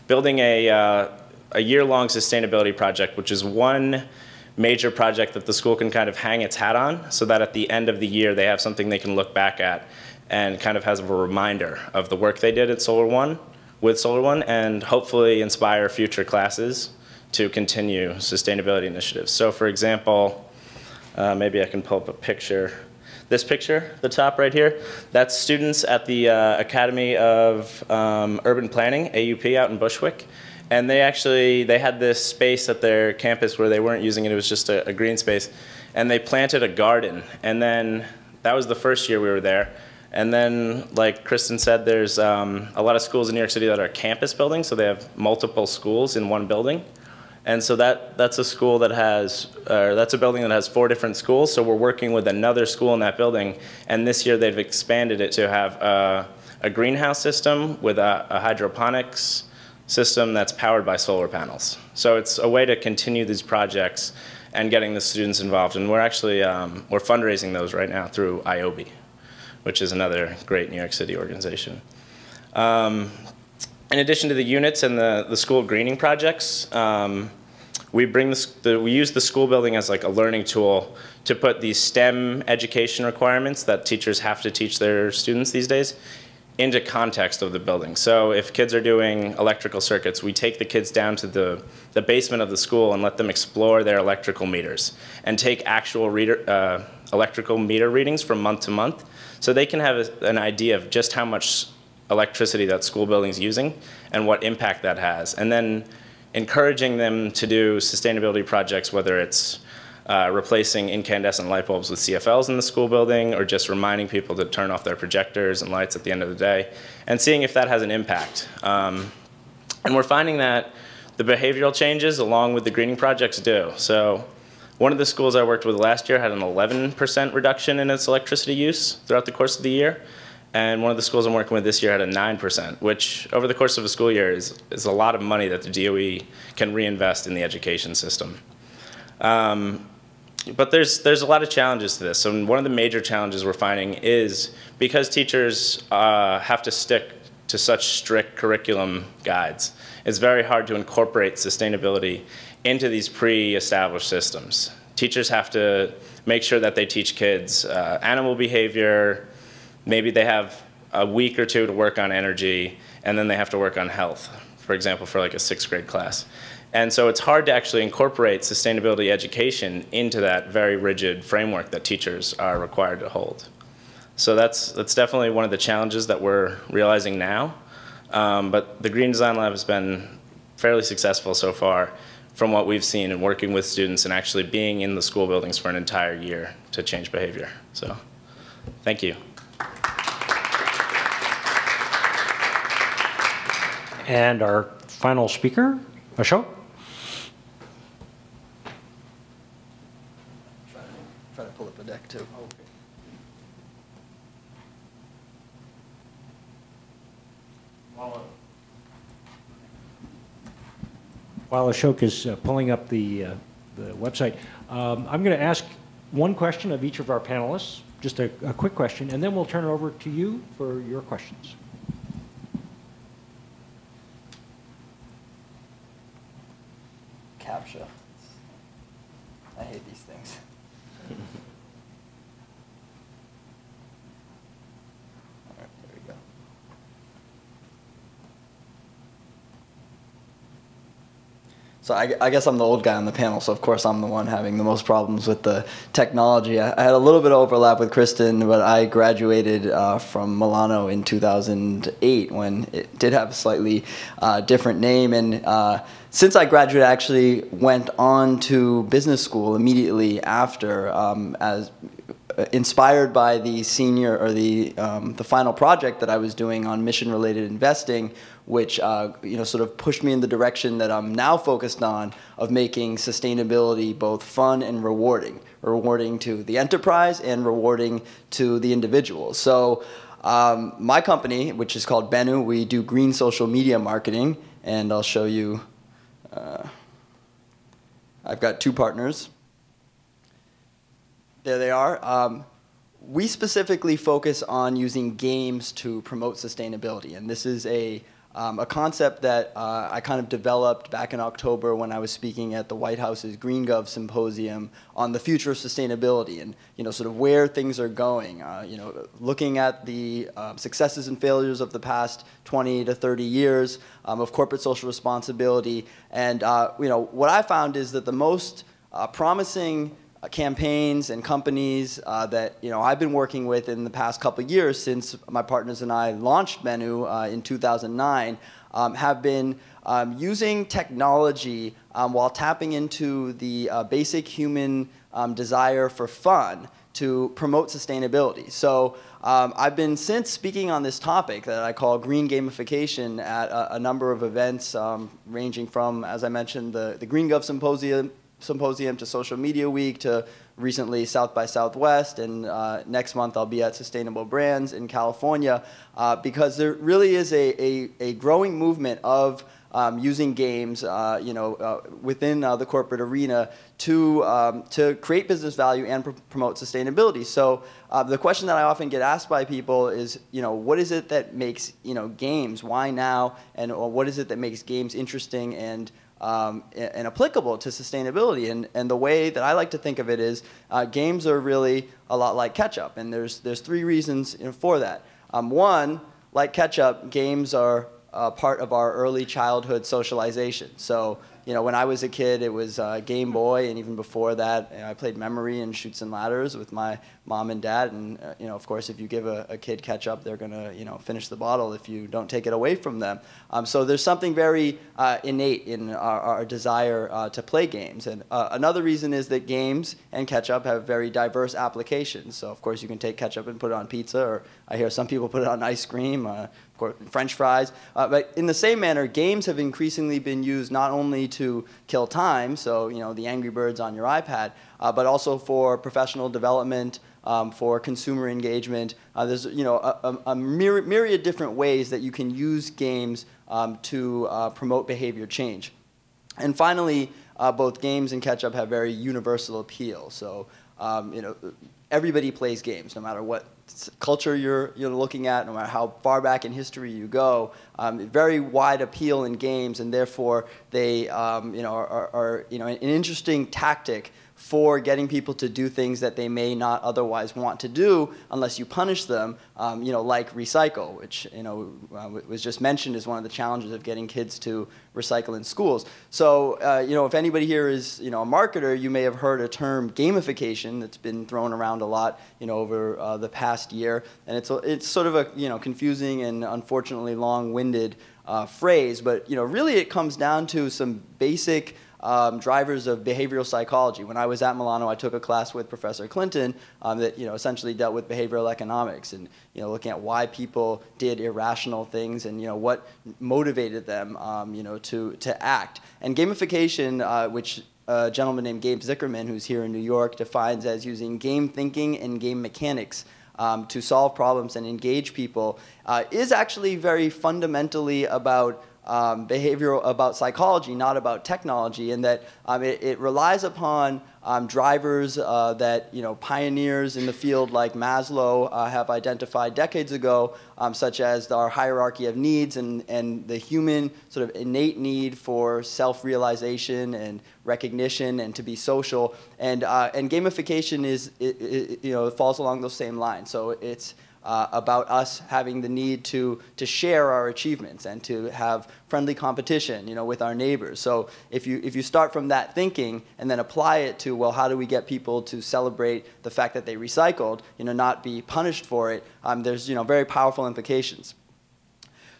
building a year-long sustainability project, which is one major project that the school can kind of hang its hat on so that at the end of the year they have something they can look back at and kind of has a reminder of the work they did at Solar One, with Solar One, and hopefully inspire future classes to continue sustainability initiatives. So for example, maybe I can pull up a picture. This picture, the top right here, that's students at the Academy of Urban Planning, AUP, out in Bushwick. And they had this space at their campus where they weren't using it. It was just a green space. And they planted a garden. And then that was the first year we were there. And then, like Kristen said, there's a lot of schools in New York City that are campus buildings. So they have multiple schools in one building. And so that's a school that has, that's a building that has 4 different schools. So we're working with another school in that building. And this year they've expanded it to have a greenhouse system with a hydroponics system that's powered by solar panels. So it's a way to continue these projects and getting the students involved. And we're actually, we're fundraising those right now through IOBI, which is another great New York City organization. In addition to the units and the school greening projects, we use the school building as like a learning tool to put these STEM education requirements that teachers have to teach their students these days into context of the building. So if kids are doing electrical circuits, we take the kids down to the basement of the school and let them explore their electrical meters and take actual electrical meter readings from month to month so they can have an idea of just how much electricity that school building's using and what impact that has. And then encouraging them to do sustainability projects, whether it's replacing incandescent light bulbs with CFLs in the school building, or just reminding people to turn off their projectors and lights at the end of the day, and seeing if that has an impact. And we're finding that the behavioral changes along with the greening projects do. So one of the schools I worked with last year had an 11% reduction in its electricity use throughout the course of the year. And one of the schools I'm working with this year had a 9%, which over the course of a school year is a lot of money that the DOE can reinvest in the education system. But there's a lot of challenges to this. And one of the major challenges we're finding is because teachers have to stick to such strict curriculum guides, it's very hard to incorporate sustainability into these pre-established systems. Teachers have to make sure that they teach kids animal behavior. Maybe they have a week or two to work on energy, and then they have to work on health, for example, for like a 6th grade class. And so it's hard to actually incorporate sustainability education into that very rigid framework that teachers are required to hold. So that's definitely one of the challenges that we're realizing now. But the Green Design Lab has been fairly successful so far from what we've seen in working with students and actually being in the school buildings for an entire year to change behavior. So thank you. And our final speaker, Ashok. Try to pull up the deck too. While Ashok is pulling up the website, I'm going to ask one question of each of our panelists, just a quick question, and then we'll turn it over to you for your questions. CAPTCHA. I hate these things. All right, there we go. So I guess I'm the old guy on the panel, so of course I'm the one having the most problems with the technology. I had a little bit of overlap with Kirsten, but I graduated from Milano in 2008 when it did have a slightly different name. And since I graduated, I actually went on to business school immediately after, as inspired by the the final project that I was doing on mission-related investing, which sort of pushed me in the direction that I'm now focused on, of making sustainability both fun and rewarding to the enterprise and rewarding to the individual. So my company, which is called Bennu, we do green social media marketing, and I'll show you. I've got 2 partners. There they are. We specifically focus on using games to promote sustainability, and this is a concept that I kind of developed back in October when I was speaking at the White House's GreenGov Symposium on the future of sustainability and sort of where things are going. Looking at the successes and failures of the past 20 to 30 years of corporate social responsibility, and what I found is that the most promising campaigns and companies that I've been working with in the past couple of years since my partners and I launched Bennu in 2009 have been using technology while tapping into the basic human desire for fun to promote sustainability. So I've been since speaking on this topic that I call green gamification at a number of events ranging from, as I mentioned, the GreenGov Symposium to Social Media Week to recently South by Southwest, and next month I'll be at Sustainable Brands in California, because there really is a growing movement of using games within the corporate arena to create business value and promote sustainability. So the question that I often get asked by people is, what is it that makes games, why now, and what is it that makes games interesting and applicable to sustainability? And the way that I like to think of it is games are really a lot like ketchup, and there's 3 reasons for that. One, like ketchup, games are part of our early childhood socialization. So when I was a kid, it was Game Boy, and even before that, I played Memory and Chutes and Ladders with my mom and dad. And of course, if you give a kid ketchup, they're going to finish the bottle if you don't take it away from them. So there's something very innate in our desire to play games. And another reason is that games and ketchup have very diverse applications. So of course, you can take ketchup and put it on pizza, or I hear some people put it on ice cream, of course, French fries. But in the same manner, games have increasingly been used not only to kill time, so the Angry Birds on your iPad, but also for professional development, for consumer engagement. There's a myriad different ways that you can use games to promote behavior change. And finally, both games and ketchup have very universal appeal. So everybody plays games, no matter what culture you're looking at, no matter how far back in history you go. Very wide appeal in games, and therefore they are an interesting tactic for getting people to do things that they may not otherwise want to do unless you punish them, like recycle, which was just mentioned as one of the challenges of getting kids to recycle in schools. So if anybody here is a marketer, you may have heard a term gamification that's been thrown around a lot over the past year, and it's sort of a confusing and unfortunately long-winded phrase, but really it comes down to some basic drivers of behavioral psychology. When I was at Milano, I took a class with Professor Clinton that essentially dealt with behavioral economics and looking at why people did irrational things and what motivated them to act. And gamification, which a gentleman named Gabe Zickerman, who's here in New York, defines as using game thinking and game mechanics to solve problems and engage people, is actually very fundamentally about about psychology, not about technology, and that it relies upon drivers that pioneers in the field like Maslow have identified decades ago, such as our hierarchy of needs and the human sort of innate need for self-realization and recognition and to be social, and gamification it falls along those same lines. So it's about us having the need to share our achievements and to have friendly competition, with our neighbors. So if you start from that thinking and then apply it to, well, how do we get people to celebrate the fact that they recycled, not be punished for it, there's very powerful implications.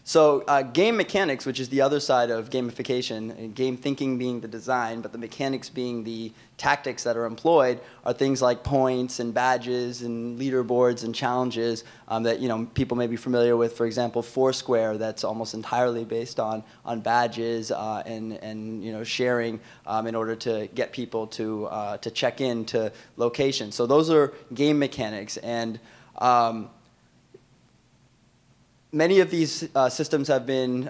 So game mechanics, which is the other side of gamification, and game thinking being the design, but the mechanics being the tactics that are employed, are things like points and badges and leaderboards and challenges that people may be familiar with. For example, Foursquare, that's almost entirely based on badges and sharing in order to get people to check in to locations. So those are game mechanics, and many of these systems have been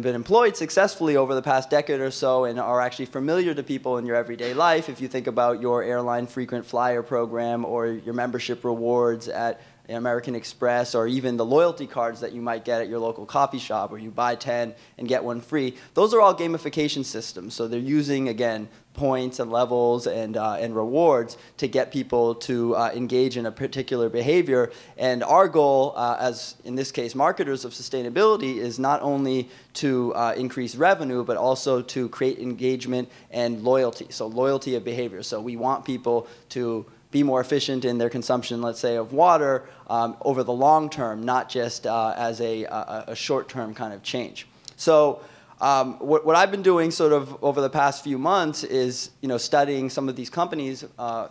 employed successfully over the past decade or so and are actually familiar to people in your everyday life. If you think about your airline frequent flyer program or your membership rewards at American Express, or even the loyalty cards that you might get at your local coffee shop where you buy 10 and get one free, those are all gamification systems. So they're using, again, points and levels and rewards to get people to engage in a particular behavior. And our goal, as in this case marketers of sustainability, is not only to increase revenue, but also to create engagement and loyalty. So loyalty of behavior. So we want people to be more efficient in their consumption, let's say, of water over the long term, not just as a short-term kind of change. So what I've been doing sort of over the past few months is studying some of these companies,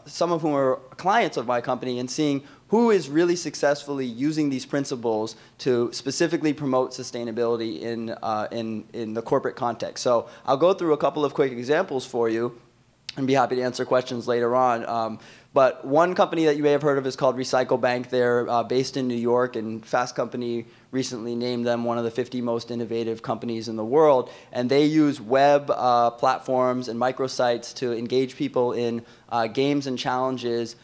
some of whom are clients of my company, and seeing who is really successfully using these principles to specifically promote sustainability in the corporate context. So I'll go through a couple of quick examples for you and be happy to answer questions later on. But one company that you may have heard of is called Recyclebank. They're based in New York, and Fast Company recently named them one of the 50 most innovative companies in the world. And they use web platforms and microsites to engage people in games and challenges,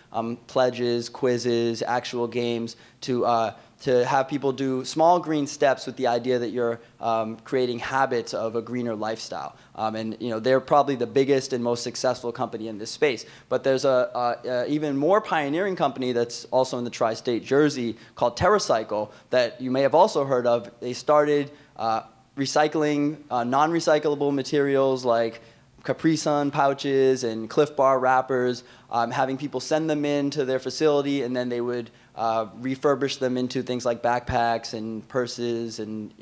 pledges, quizzes, actual games, to have people do small green steps with the idea that you're creating habits of a greener lifestyle. And they're probably the biggest and most successful company in this space. But there's a even more pioneering company that's also in the tri-state Jersey called TerraCycle that you may have also heard of. They started recycling non-recyclable materials like Capri Sun pouches and Cliff Bar wrappers, having people send them into their facility, and then they would refurbish them into things like backpacks and purses and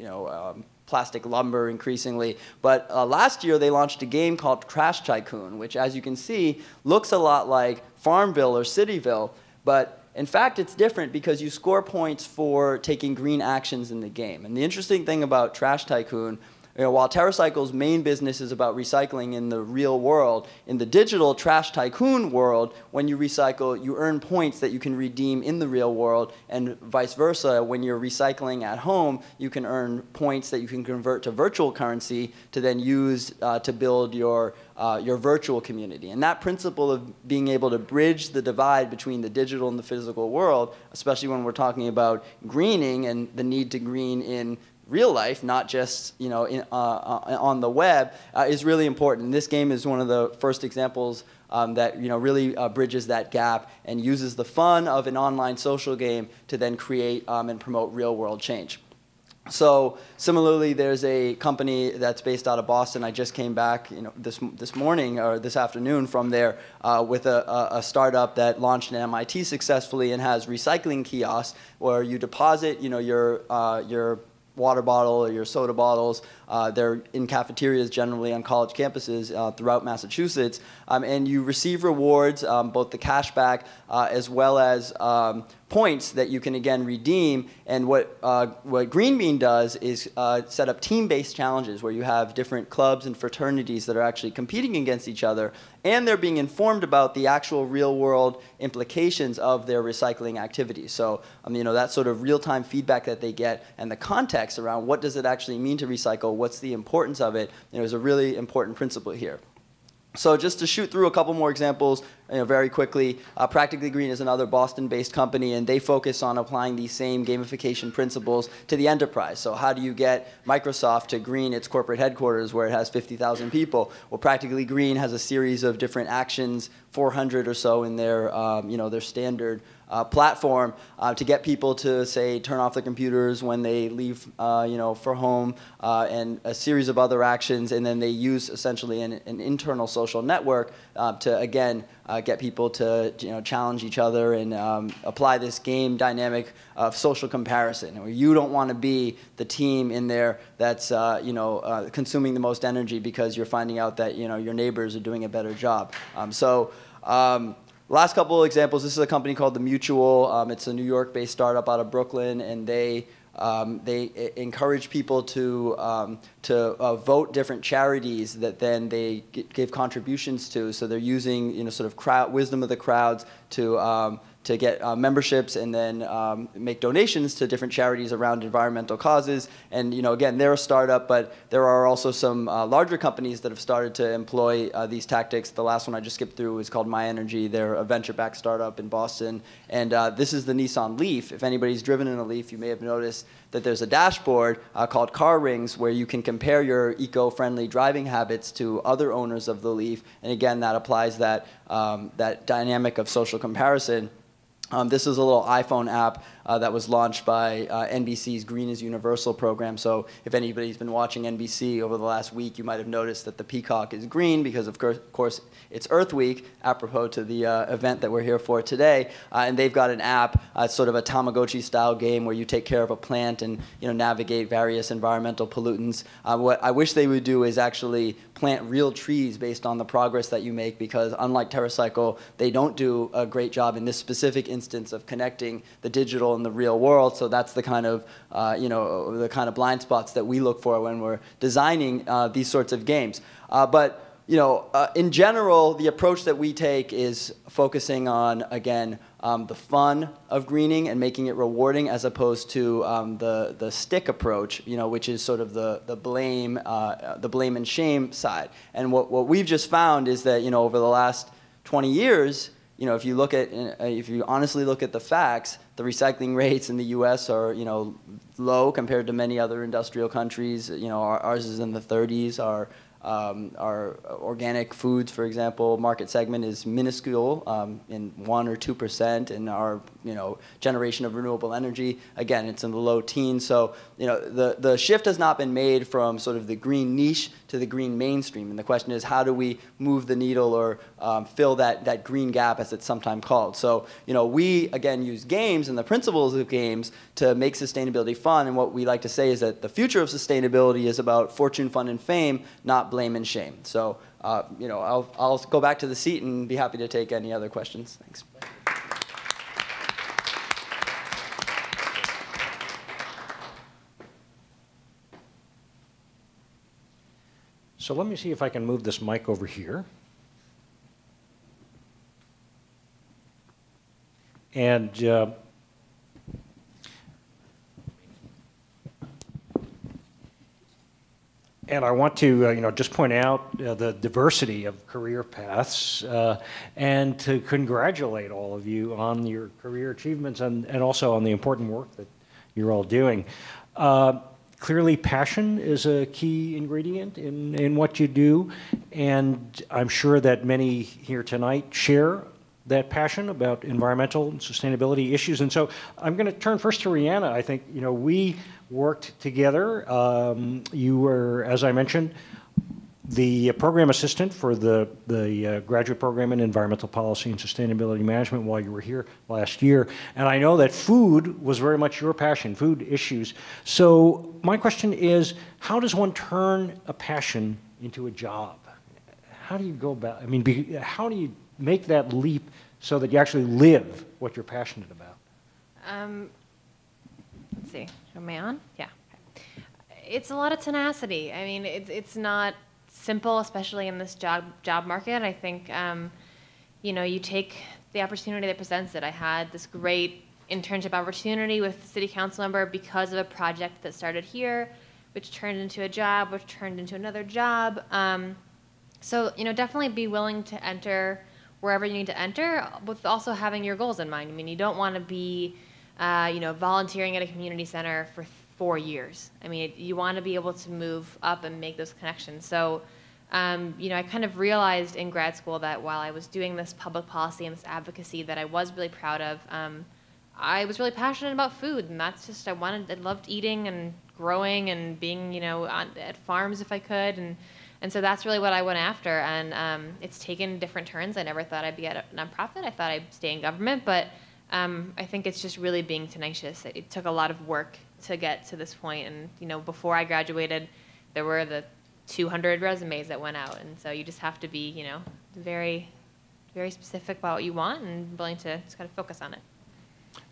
plastic lumber increasingly. But last year they launched a game called Trash Tycoon, which, as you can see, looks a lot like Farmville or Cityville, but in fact, it's different because you score points for taking green actions in the game. And the interesting thing about Trash Tycoon, while TerraCycle's main business is about recycling in the real world, in the digital Trash Tycoon world, when you recycle, you earn points that you can redeem in the real world, and vice versa. When you're recycling at home, you can earn points that you can convert to virtual currency to then use to build your virtual community. And that principle of being able to bridge the divide between the digital and the physical world, especially when we're talking about greening and the need to green in real life, not just on the web, is really important. And this game is one of the first examples that really bridges that gap and uses the fun of an online social game to then create and promote real world change. So similarly, there's a company that's based out of Boston. I just came back this morning or this afternoon from there with a startup that launched at MIT successfully and has recycling kiosks where you deposit your water bottle or your soda bottles. They're in cafeterias generally on college campuses throughout Massachusetts. And you receive rewards, both the cash back as well as points that you can again redeem. And what Green Bean does is set up team-based challenges where you have different clubs and fraternities that are actually competing against each other, and they're being informed about the actual real-world implications of their recycling activities. So that sort of real-time feedback that they get and the context around what does it actually mean to recycle, what's the importance of it, is a really important principle here. So just to shoot through a couple more examples very quickly, Practically Green is another Boston-based company, and they focus on applying these same gamification principles to the enterprise. So how do you get Microsoft to green its corporate headquarters where it has 50,000 people? Well, Practically Green has a series of different actions, 400 or so in their, their standard platform to get people to, say, turn off their computers when they leave, for home, and a series of other actions. And then they use essentially an internal social network to, again, get people to challenge each other and apply this game dynamic of social comparison, where you don't want to be the team in there that's consuming the most energy because you're finding out that your neighbors are doing a better job. Last couple of examples. This is a company called The Mutual. It's a New York-based startup out of Brooklyn, and they encourage people to vote different charities that then they give contributions to. So they're using sort of wisdom of the crowds to get memberships and then make donations to different charities around environmental causes. And again, they're a startup, but there are also some larger companies that have started to employ these tactics. The last one I just skipped through is called My Energy. They're a venture-backed startup in Boston. And this is the Nissan Leaf. If anybody's driven in a Leaf, you may have noticed that there's a dashboard called Car Rings where you can compare your eco-friendly driving habits to other owners of the Leaf. And again, that applies that dynamic of social comparison. This is a little iPhone app that was launched by NBC's Green is Universal program. So if anybody's been watching NBC over the last week, you might have noticed that the peacock is green because, of course, it's Earth Week, apropos to the event that we're here for today. And they've got an app, sort of a Tamagotchi-style game where you take care of a plant and navigate various environmental pollutants. What I wish they would do is actually plant real trees based on the progress that you make, because unlike TerraCycle, they don't do a great job in this specific instance of connecting the digital and the real world. So that's the kind of the kind of blind spots that we look for when we're designing these sorts of games. But in general, the approach that we take is focusing on, again, the fun of greening and making it rewarding, as opposed to the stick approach, which is sort of the blame and shame side. And what we've just found is that over the last 20 years, if you honestly look at the facts, the recycling rates in the U.S. are low compared to many other industrial countries. Ours is in the 30s. Our organic foods, for example, market segment is minuscule, in 1 or 2%, and our generation of renewable energy. Again, it's in the low teens. So the shift has not been made from sort of the green niche to the green mainstream. And the question is, how do we move the needle or fill that green gap, as it's sometimes called? So we, again, use games and the principles of games to make sustainability fun. And what we like to say is that the future of sustainability is about fortune, fun, and fame, not blame and shame. So I'll go back to the seat and be happy to take any other questions. Thanks. So let me see if I can move this mic over here. And I want to, just point out the diversity of career paths and to congratulate all of you on your career achievements and also on the important work that you're all doing. Clearly, passion is a key ingredient in what you do, and I'm sure that many here tonight share that passion about environmental and sustainability issues. And so I'm going to turn first to Rihanna. I think, we worked together. You were, as I mentioned, the program assistant for the graduate program in environmental policy and sustainability management while you were here last year. And I know that food was very much your passion, food issues. So my question is, how does one turn a passion into a job? How do you go about, how do you make that leap so that you actually live what you're passionate about? Let's see, am I on? Yeah. It's a lot of tenacity. It's not simple, especially in this job market. I think, you take the opportunity that presents it. I had this great internship opportunity with a city council member because of a project that started here, which turned into a job, which turned into another job. So, definitely be willing to enter wherever you need to enter, with also having your goals in mind. You don't want to be, volunteering at a community center for 4 years. You want to be able to move up and make those connections. So, I kind of realized in grad school that while I was doing this public policy and this advocacy that I was really proud of, I was really passionate about food, and that's just, I loved eating and growing and being, at farms if I could, and so that's really what I went after, and it's taken different turns. I never thought I'd be at a nonprofit. I thought I'd stay in government, but I think it's just really being tenacious. It took a lot of work to get to this point, and before I graduated, there were the 200 resumes that went out, and so you just have to be, very, very specific about what you want and willing to just kind of focus on it.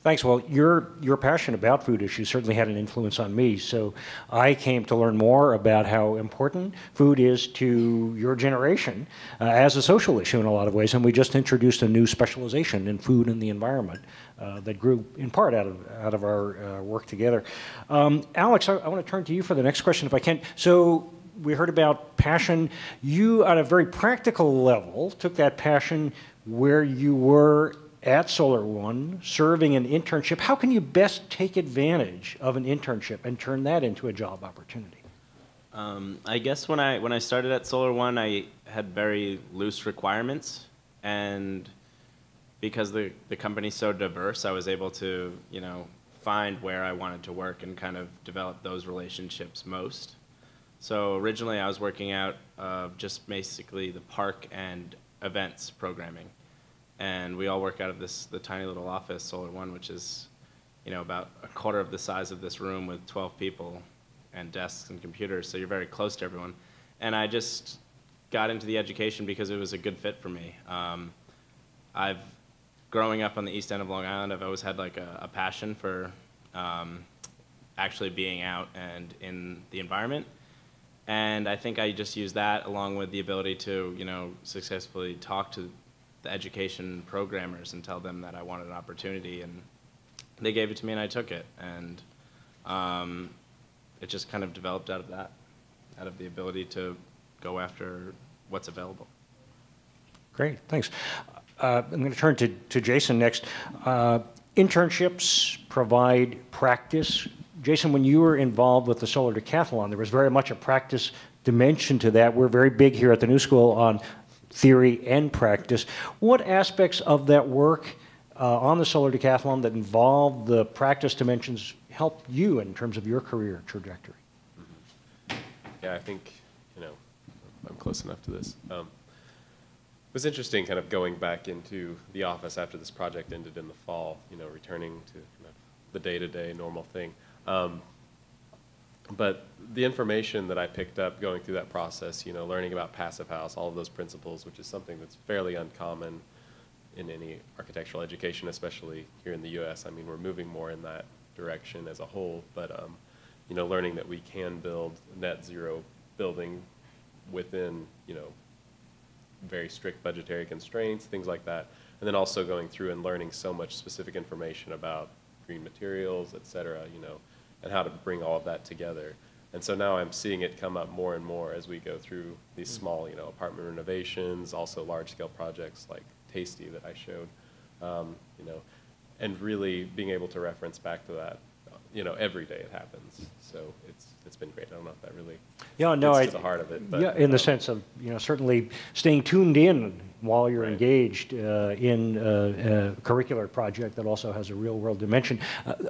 Thanks. Well, your passion about food issues certainly had an influence on me. So I came to learn more about how important food is to your generation as a social issue in a lot of ways. And we just introduced a new specialization in food and the environment that grew in part out of our work together. Alex, I want to turn to you for the next question if I can. So we heard about passion. You, on a very practical level, took that passion where you were at Solar One, serving an internship. How can you best take advantage of an internship and turn that into a job opportunity? I guess when I started at Solar One, I had very loose requirements, and because the company's so diverse, I was able to find where I wanted to work and kind of develop those relationships most. So originally, I was working out of just basically the park and events programming. And we all work out of the tiny little office, Solar One, which is, about a quarter of the size of this room with 12 people and desks and computers, so you're very close to everyone. And I just got into the education because it was a good fit for me. Growing up on the east end of Long Island, I've always had like a passion for actually being out and in the environment. And I think I just used that along with the ability to, successfully talk to the education programmers and tell them that I wanted an opportunity, and they gave it to me and I took it, and it just kind of developed out of that, out of the ability to go after what's available. Great, thanks. I'm going to turn to Jason next. Internships provide practice. Jason, when you were involved with the Solar Decathlon, there was very much a practice dimension to that. We're very big here at the New School on theory and practice. What aspects of that work on the Solar Decathlon that involved the practice dimensions help you in terms of your career trajectory? Yeah, I think, I'm close enough to this. It was interesting kind of going back into the office after this project ended in the fall, returning to kind of the day-to-day normal thing. But the information that I picked up going through that process, learning about Passive House, all of those principles, which is something that's fairly uncommon in any architectural education, especially here in the U.S. I mean, we're moving more in that direction as a whole, but learning that we can build net zero building within, very strict budgetary constraints, things like that, and then also going through and learning so much specific information about green materials, et cetera, and how to bring all of that together. And so now I'm seeing it come up more and more as we go through these small, apartment renovations, also large-scale projects like Tasty that I showed, and really being able to reference back to that, every day it happens. So it's been great. I don't know if that really gets to the heart of it. But, yeah, in the sense of, certainly staying tuned in while you're right. engaged in a curricular project that also has a real-world dimension.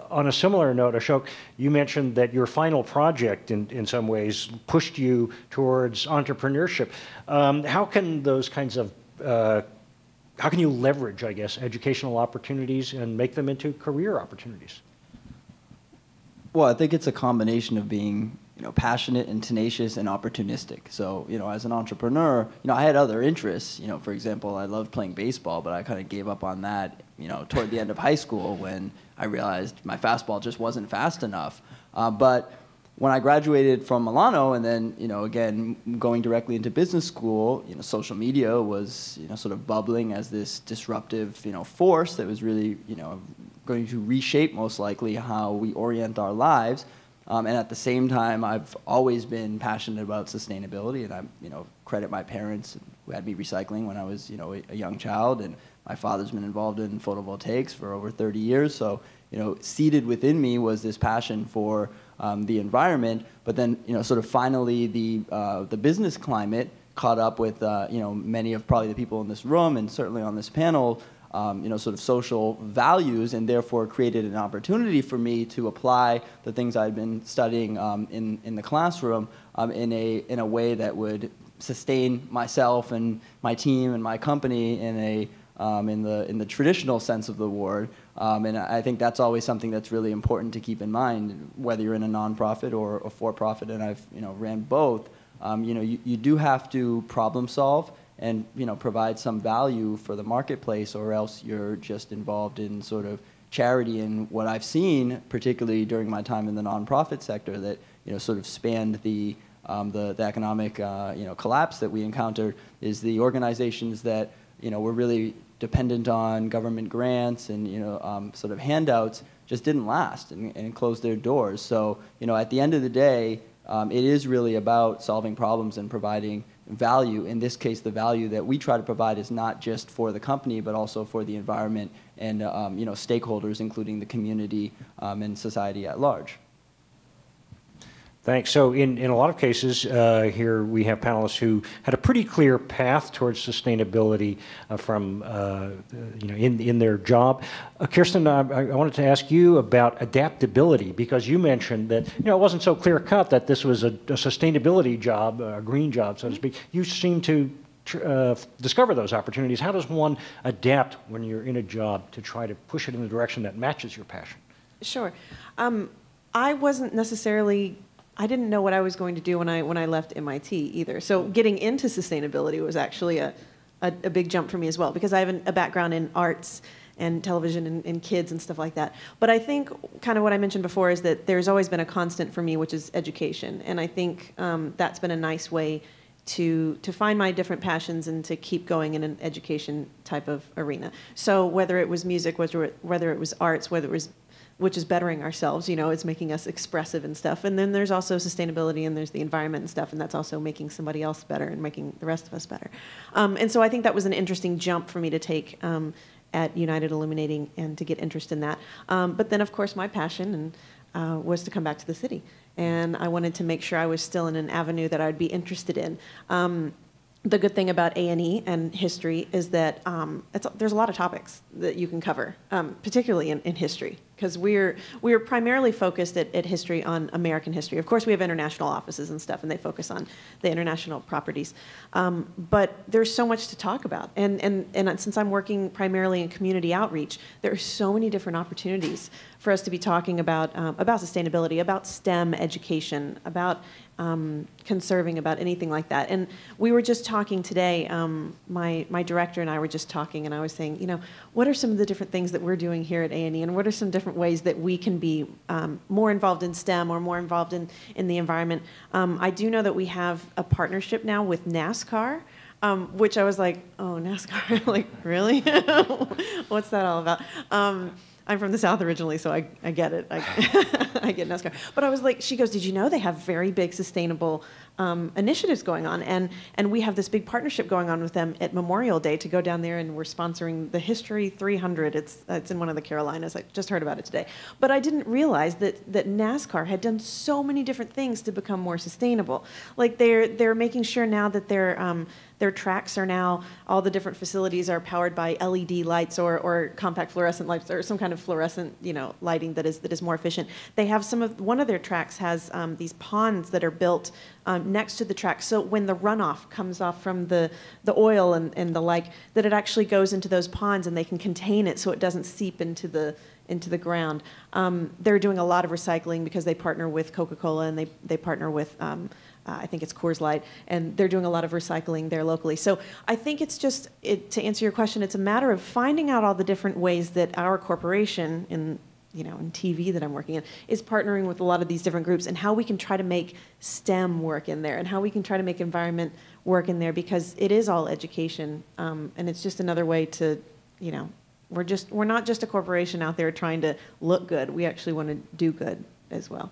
On a similar note, Ashok, you mentioned that your final project in some ways pushed you towards entrepreneurship. How can those kinds of how can you leverage, I guess, educational opportunities and make them into career opportunities? Well, I think it's a combination of being, passionate and tenacious and opportunistic. So, as an entrepreneur, I had other interests. For example, I loved playing baseball, but I kind of gave up on that, toward the end of high school when I realized my fastball just wasn't fast enough. But when I graduated from Milano and then, again, going directly into business school, social media was, sort of bubbling as this disruptive, force that was really, going to reshape most likely how we orient our lives. And at the same time, I've always been passionate about sustainability, and I, credit my parents who had me recycling when I was, a young child, and my father's been involved in photovoltaics for over 30 years. So, seated within me was this passion for the environment, but then, sort of finally the business climate caught up with, many of probably the people in this room and certainly on this panel, sort of social values, and therefore created an opportunity for me to apply the things I'd been studying in the classroom in a way that would sustain myself and my team and my company in the traditional sense of the word. And I think that's always something that's really important to keep in mind, whether you're in a nonprofit or a for-profit, and I've ran both. You do have to problem solve and provide some value for the marketplace, or else you're just involved in sort of charity. And what I've seen, particularly during my time in the nonprofit sector, that sort of spanned the economic collapse that we encountered, is the organizations that were really dependent on government grants and sort of handouts just didn't last and closed their doors. So at the end of the day, it is really about solving problems and providing value. In this case, the value that we try to provide is not just for the company, but also for the environment and stakeholders, including the community and society at large. Thanks. So in a lot of cases, here we have panelists who had a pretty clear path towards sustainability from, in their job. Kirsten, I wanted to ask you about adaptability, because you mentioned that, it wasn't so clear cut that this was a sustainability job, a green job, so to speak. You seem to discover those opportunities. How does one adapt when you're in a job to try to push it in the direction that matches your passion? Sure. I wasn't necessarily, I didn't know what I was going to do when I left MIT either. So getting into sustainability was actually a big jump for me as well, because I have a background in arts and television and kids and stuff like that. But I think kind of what I mentioned before is that there's always been a constant for me, which is education. And I think that's been a nice way to find my different passions and to keep going in an education type of arena. So whether it was music, whether it was arts, which is bettering ourselves, it's making us expressive and stuff. And then there's also sustainability, and there's the environment and stuff, and that's also making somebody else better and making the rest of us better. And so I think that was an interesting jump for me to take at United Illuminating and to get interest in that. But then, of course, my passion was to come back to the city. And I wanted to make sure I was still in an avenue that I'd be interested in. the good thing about A&E and history is that there's a lot of topics that you can cover, particularly in history, because we're primarily focused at history on American history. Of course, we have international offices and stuff, and they focus on the international properties. But there's so much to talk about. And since I'm working primarily in community outreach, there are so many different opportunities for us to be talking about sustainability, about STEM education, about conserving, about anything like that. And we were just talking today, my director and I were just talking, and I was saying, what are some of the different things that we're doing here at A&E, and what are some different ways that we can be more involved in STEM or more involved in the environment? I do know that we have a partnership now with NASCAR, which I was like, oh, NASCAR, like, really? What's that all about? I'm from the South originally, so I get it. I get NASCAR. But I was like, she goes, did you know they have very big sustainable initiatives going on? And we have this big partnership going on with them at Memorial Day to go down there, and we're sponsoring the History 300. It's in one of the Carolinas. I just heard about it today. But I didn't realize that NASCAR had done so many different things to become more sustainable. Like they're making sure now that their tracks are now, all the different facilities are powered by LED lights or compact fluorescent lights or some kind of fluorescent, lighting that is more efficient. They have one of their tracks has these ponds that are built next to the track, so when the runoff comes off from the oil and the like, that it actually goes into those ponds and they can contain it so it doesn't seep into the ground. They're doing a lot of recycling because they partner with Coca-Cola and they partner with I think it's Coors Light, and they're doing a lot of recycling there locally. So I think it's just, to answer your question, it's a matter of finding out all the different ways that our corporation in TV that I'm working in is partnering with a lot of these different groups, and how we can try to make STEM work in there, and how we can try to make environment work in there, because it is all education, and it's just another way to, we're not just a corporation out there trying to look good. We actually want to do good as well.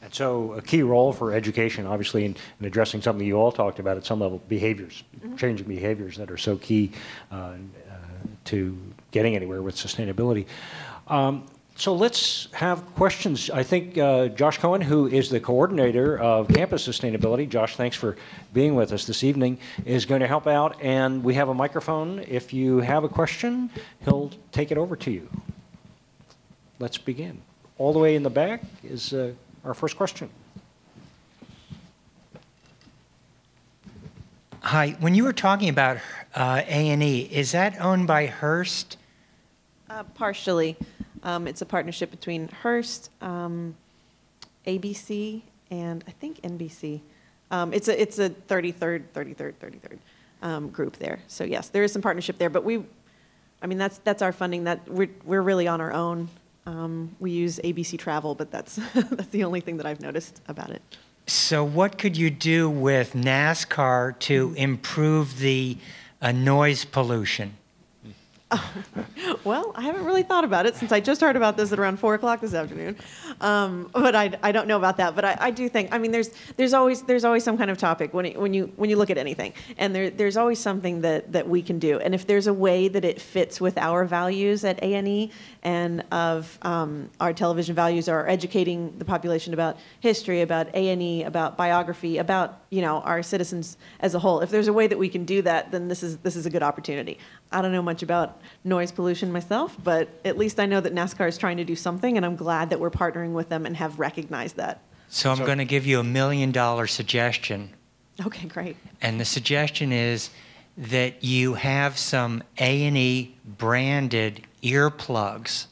And so a key role for education, obviously, in addressing something you all talked about at some level, behaviors, changing behaviors that are so key to getting anywhere with sustainability. So let's have questions. I think Josh Cohen, who is the coordinator of campus sustainability, Josh, thanks for being with us this evening, is going to help out. And we have a microphone. If you have a question, he'll take it over to you. Let's begin. All the way in the back is our first question. Hi. When you were talking about A&E, is that owned by Hearst? Partially. It's a partnership between Hearst, ABC, and I think NBC. It's a 33rd group there. So yes, there is some partnership there. But that's our funding. That we're really on our own. We use ABC Travel, but that's the only thing that I've noticed about it. So what could you do with NASCAR to improve the noise pollution? Well, I haven't really thought about it since I just heard about this at around 4 o'clock this afternoon. But I don't know about that. But I do think, there's always some kind of topic when you look at anything, and there's always something that we can do. And if there's a way that it fits with our values at A&E and of our television values, or educating the population about history, about A&E, about biography, about our citizens as a whole, if there's a way that we can do that, then this is a good opportunity. I don't know much about noise pollution myself, but at least I know that NASCAR is trying to do something, and I'm glad that we're partnering with them and have recognized that. So I'm going to give you $1 million suggestion. Okay, great. And the suggestion is that you have some A&E branded earplugs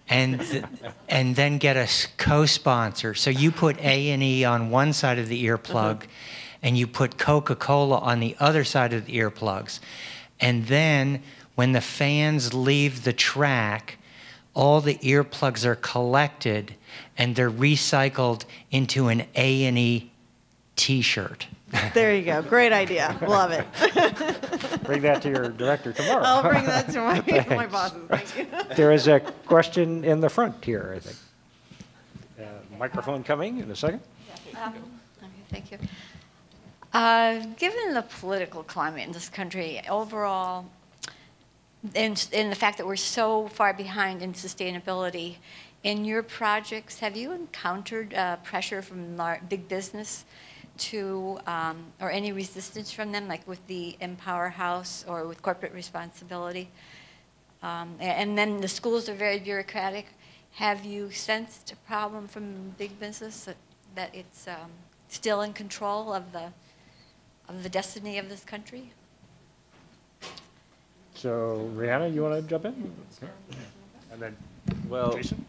and then get a co-sponsor. So you put A&E on one side of the earplug, and you put Coca-Cola on the other side of the earplugs. And then when the fans leave the track, all the earplugs are collected and they're recycled into an A&E t-shirt. There you go. Great idea. Love it. Bring that to your director tomorrow. I'll bring that to my bosses. Thank you. There is a question in the front here, I think. Microphone coming in a second. Okay, thank you. Given the political climate in this country overall, and the fact that we're so far behind in sustainability, in your projects, have you encountered pressure from big business to, or any resistance from them, like with the Empower House or with corporate responsibility? And then the schools are very bureaucratic. Have you sensed a problem from big business that it's still in control of the destiny of this country? So, Rihanna, you want to jump in? Okay. And then, Well, Jason?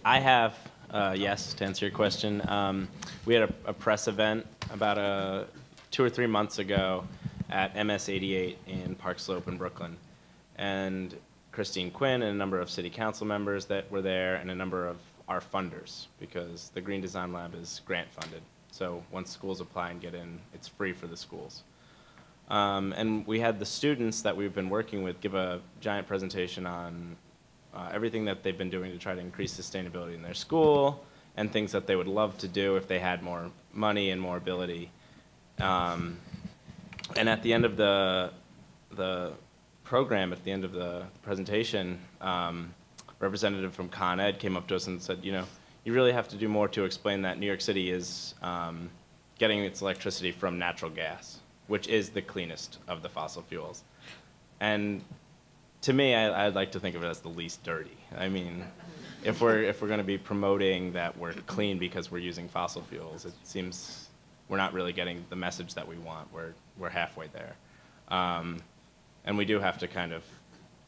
I have, yes, to answer your question. We had a press event about 2 or 3 months ago at MS88 in Park Slope in Brooklyn. And Christine Quinn and a number of city council members that were there and a number of our funders, because the Green Design Lab is grant funded. So once schools apply and get in, it's free for the schools. And we had the students that we've been working with give a giant presentation on everything that they've been doing to try to increase sustainability in their school and things that they would love to do if they had more money and more ability. And at the end of the program, at the end of the presentation, representative from Con Ed came up to us and said, you know, you really have to do more to explain that New York City is getting its electricity from natural gas, which is the cleanest of the fossil fuels. And to me, I'd like to think of it as the least dirty. I mean, if we're going to be promoting that we're clean because we're using fossil fuels, it seems we're not really getting the message that we want. We're halfway there. And we do have to kind of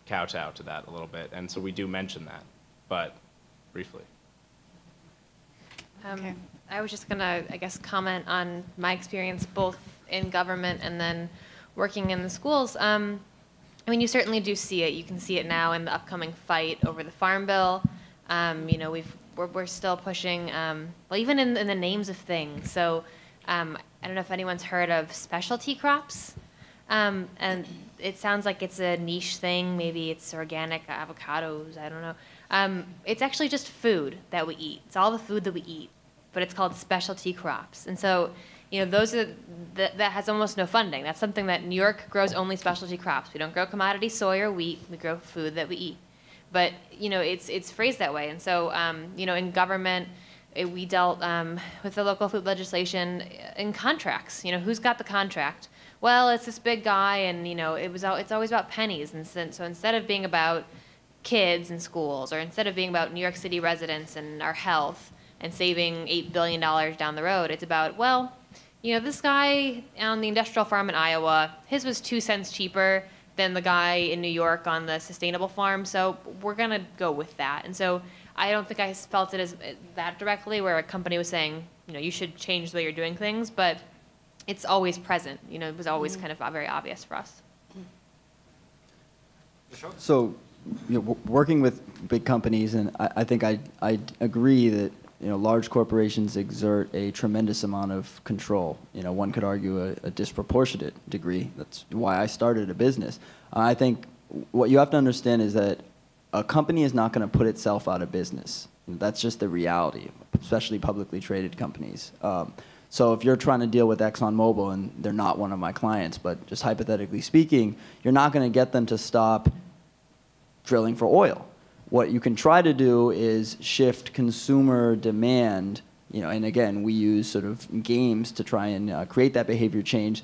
kowtow to that a little bit. And so we do mention that, but briefly. Okay. I was just going to, I guess, comment on my experience both in government and then working in the schools. I mean, you certainly do see it. You can see it now in the upcoming fight over the Farm Bill. You know, we're still pushing, well, even in the names of things. So I don't know if anyone's heard of specialty crops. And it sounds like it's a niche thing. Maybe it's organic avocados. I don't know. It's actually just food that we eat. It's all the food that we eat, but it's called specialty crops. And so, you know, those are that has almost no funding. That's something that New York grows only specialty crops. We don't grow commodity soy or wheat. We grow food that we eat. But you know, it's phrased that way. And so, you know, in government, we dealt with the local food legislation in contracts. You know, who's got the contract? Well, it's this big guy, and you know, it's always about pennies. And so instead of being about kids in schools, or instead of being about New York City residents and our health and saving $8 billion down the road, it's about, well, you know, this guy on the industrial farm in Iowa, his was 2 cents cheaper than the guy in New York on the sustainable farm, so we're gonna go with that. And so I don't think I felt it as that directly, where a company was saying, you know, you should change the way you're doing things, but it's always present. You know, it was always kind of very obvious for us. So, you know, working with big companies, and I think I agree that, you know, large corporations exert a tremendous amount of control. You know, one could argue a disproportionate degree. That's why I started a business. I think what you have to understand is that a company is not going to put itself out of business. That's just the reality, especially publicly traded companies. So if you're trying to deal with ExxonMobil, and they're not one of my clients, but just hypothetically speaking, you're not going to get them to stop drilling for oil. What you can try to do is shift consumer demand, you know, and again, we use sort of games to try and create that behavior change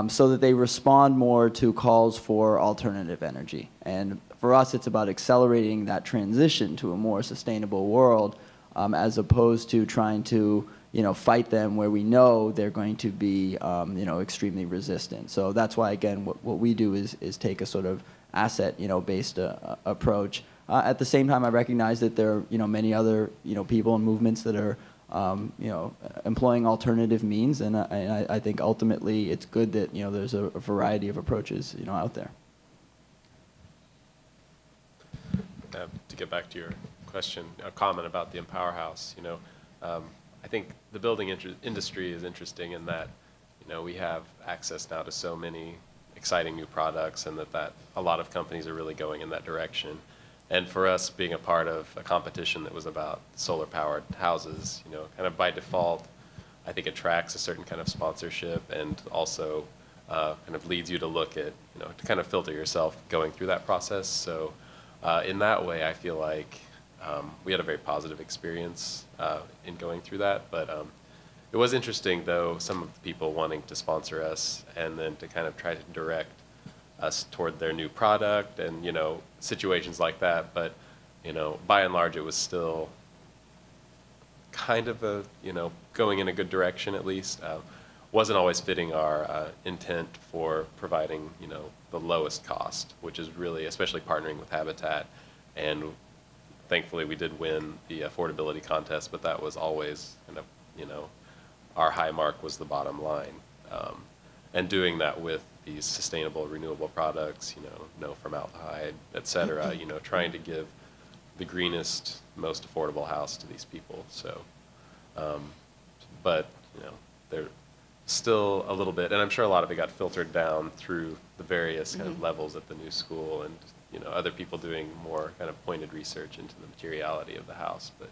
so that they respond more to calls for alternative energy. And for us, it's about accelerating that transition to a more sustainable world as opposed to trying to, you know, fight them where we know they're going to be, you know, extremely resistant. So that's why, again, what we do is take a sort of asset, you know, based approach. At the same time, I recognize that there are, you know, many other, you know, people and movements that are, you know, employing alternative means, and I think ultimately it's good that, you know, there's a variety of approaches, you know, out there. To get back to your question, a comment about the Empower House, you know, I think the building industry is interesting in that, you know, we have access now to so many exciting new products, and that a lot of companies are really going in that direction. And for us, being a part of a competition that was about solar-powered houses, you know, kind of by default, I think attracts a certain kind of sponsorship, and also kind of leads you to look at, you know, to kind of filter yourself going through that process. So in that way, I feel like we had a very positive experience in going through that. But It was interesting, though, some of the people wanting to sponsor us and then to kind of try to direct us toward their new product and, you know, situations like that. But, you know, by and large, it was still kind of a, you know, going in a good direction at least. Wasn't always fitting our intent for providing, you know, the lowest cost, which is really, especially partnering with Habitat. And thankfully, we did win the affordability contest, but that was always kind of, you know, our high mark was the bottom line. And doing that with these sustainable, renewable products, you know, no formaldehyde, et cetera, you know, trying to give the greenest, most affordable house to these people. So, but, you know, they're still a little bit, and I'm sure a lot of it got filtered down through the various kind of levels at the new school and, you know, other people doing more kind of pointed research into the materiality of the house. But,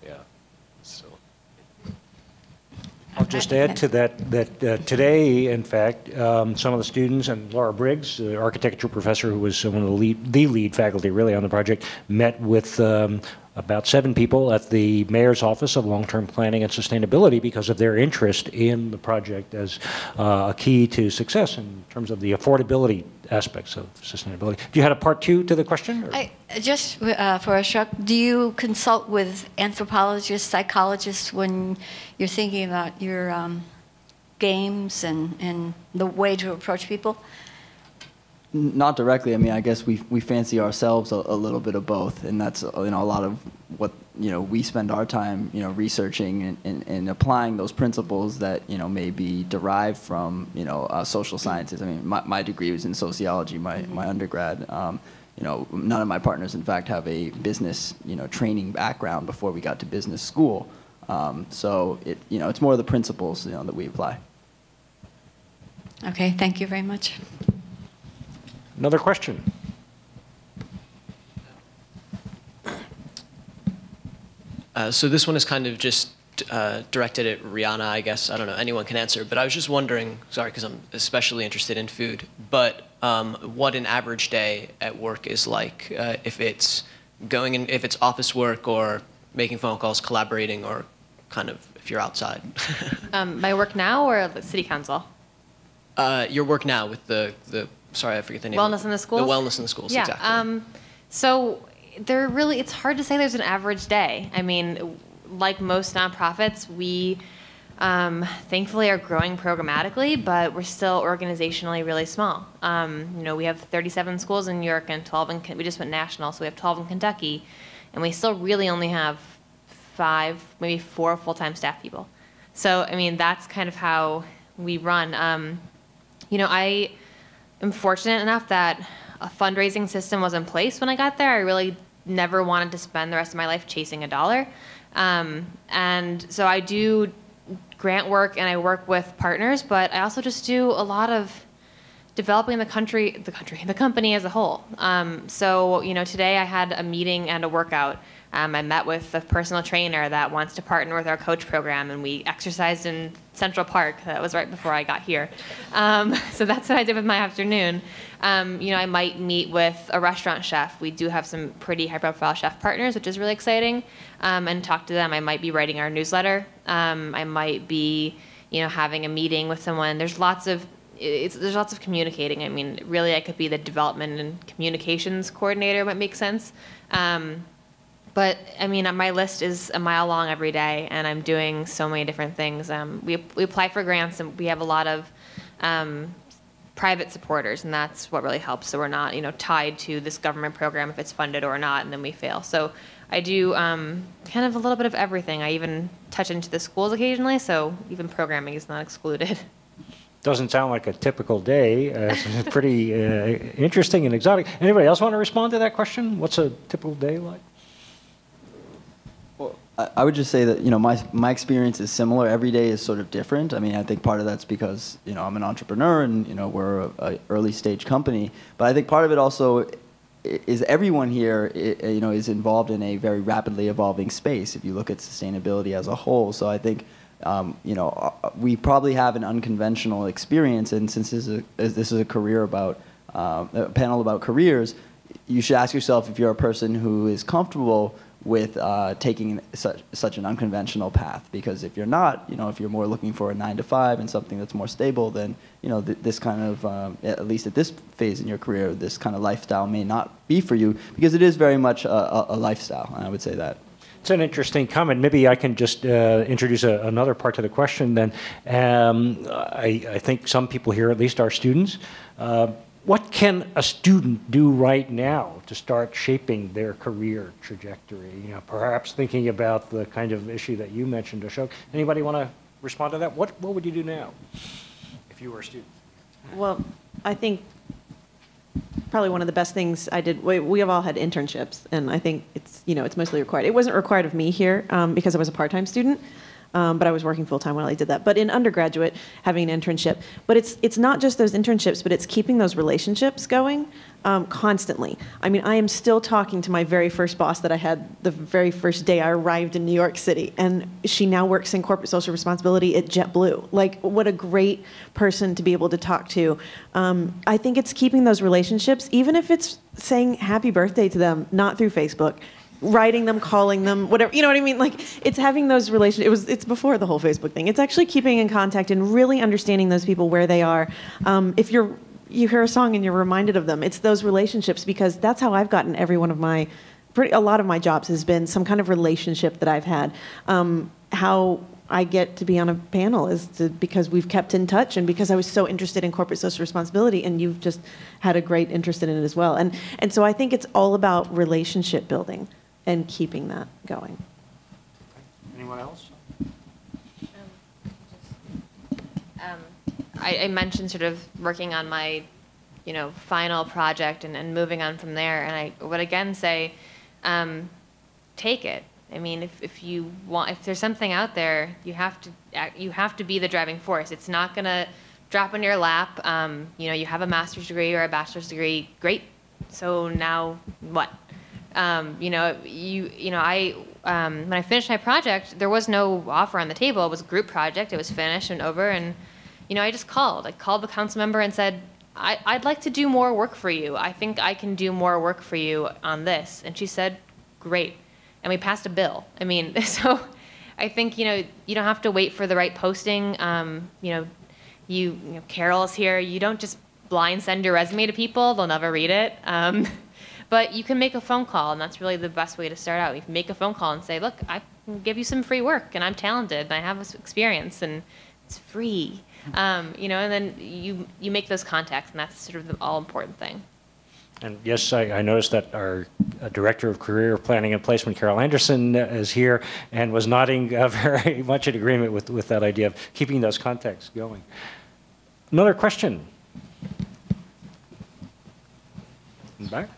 yeah, still. I'll just add to that, today, in fact, some of the students and Laura Briggs, the architecture professor who was one of the lead faculty really on the project, met with about 7 people at the mayor's office of long-term planning and sustainability because of their interest in the project as a key to success in terms of the affordability aspects of sustainability. Do you have a part 2 to the question? Just for a shock, do you consult with anthropologists, psychologists when you're thinking about your games and the way to approach people? Not directly. I mean, I guess we fancy ourselves a little bit of both, and that's, you know, a lot of what, you know, we spend our time, you know, researching and applying those principles that, you know, may be derived from, you know, social sciences. I mean, my degree was in sociology, my undergrad. You know, none of my partners, in fact, have a business, you know, training background before we got to business school. So it, you know, it's more of the principles, you know, that we apply. Okay, thank you very much. Another question? So this one is kind of just directed at Rihanna, I guess. I don't know, anyone can answer. But I was just wondering, sorry, because I'm especially interested in food, but what an average day at work is like, if it's if it's office work or making phone calls, collaborating, or kind of if you're outside. My work now or the city council? Your work now with the sorry, I forget the name. Wellness in the schools? The wellness in the schools, yeah, exactly. So it's hard to say there's an average day. I mean, like most nonprofits, we thankfully are growing programmatically, but we're still organizationally really small. You know, we have 37 schools in New York and 12 in, we just went national, so we have 12 in Kentucky, and we still really only have 5, maybe 4 full-time staff people. So, I mean, that's kind of how we run. You know, I am fortunate enough that a fundraising system was in place when I got there. I really never wanted to spend the rest of my life chasing a dollar. And so I do grant work and I work with partners, but I also just do a lot of developing the company as a whole. So, you know, today I had a meeting and a workout. I met with a personal trainer that wants to partner with our coach program, and we exercised in Central Park. That was right before I got here. So that's what I did with my afternoon. You know, I might meet with a restaurant chef. We do have some pretty high-profile chef partners, which is really exciting, and talk to them. I might be writing our newsletter. I might be, you know, having a meeting with someone. There's lots of communicating. I mean, really, I could be the development and communications coordinator. Might make sense. But I mean, my list is a mile long every day, and I'm doing so many different things. We apply for grants, and we have a lot of private supporters, and that's what really helps. So we're not, you know, tied to this government program if it's funded or not, and then we fail. So I do kind of a little bit of everything. I even touch into the schools occasionally, so even programming is not excluded. Doesn't sound like a typical day. It's pretty interesting and exotic. Anybody else want to respond to that question? What's a typical day like? Well, I would just say that, you know, my experience is similar. Every day is sort of different. I mean, I think part of that's because, you know, I'm an entrepreneur and, you know, we're an early stage company. But I think part of it also is everyone here, you know, is involved in a very rapidly evolving space if you look at sustainability as a whole. So I think, you know, we probably have an unconventional experience, and since this is a career about a panel about careers, you should ask yourself if you're a person who is comfortable with taking such an unconventional path. Because if you're not, if you're more looking for a 9-to-5 and something that's more stable, then this kind of, at least at this phase in your career, this kind of lifestyle may not be for you, because it is very much a lifestyle, and I would say that. It's an interesting comment. Maybe I can just introduce another part to the question then. I think some people here at least are students. What can a student do right now to start shaping their career trajectory? Perhaps thinking about the kind of issue that you mentioned, Ashok. Anybody want to respond to that? What would you do now if you were a student? Well, I think probably one of the best things I did, we have all had internships, and I think it's mostly required. It wasn't required of me here because I was a part-time student. But I was working full-time while I did that. But in undergraduate, having an internship. But it's not just those internships, but it's keeping those relationships going constantly. I mean, I am still talking to my very first boss that I had the very first day I arrived in New York City. And she now works in corporate social responsibility at JetBlue. Like, what a great person to be able to talk to. I think it's keeping those relationships, even if it's saying happy birthday to them, not through Facebook, writing them, calling them, whatever, you know what I mean? Like, it's having those relationships. It's before the whole Facebook thing. It's actually keeping in contact and really understanding those people where they are. If you hear a song and you're reminded of them, it's those relationships, because that's how I've gotten every one of a lot of my jobs has been some kind of relationship that I've had. How I get to be on a panel is because we've kept in touch, and because I was so interested in corporate social responsibility, and you've just had a great interest in it as well. And so I think it's all about relationship building and keeping that going. Anyone else? I mentioned sort of working on my, final project and moving on from there. And I would again say, take it. I mean, if there's something out there, you have to be the driving force. It's not gonna drop in your lap. You have a master's degree or a bachelor's degree, great. So now what? When I finished my project, there was no offer on the table. It was a group project. It was finished and over. And, I just called. I called the council member and said, I'd like to do more work for you. I think I can do more work for you on this. And she said, great. And we passed a bill. I mean, so I think, you don't have to wait for the right posting. Carol's here. You don't just blind send your resume to people. They'll never read it. But you can make a phone call, and that's really the best way to start out. You can make a phone call and say, look, I can give you some free work, and I'm talented, and I have this experience, and it's free. And then you make those contacts, and that's sort of the all-important thing. And yes, I noticed that our Director of Career Planning and Placement, Carol Anderson, is here and was nodding very much in agreement with that idea of keeping those contacts going. Another question? In the back?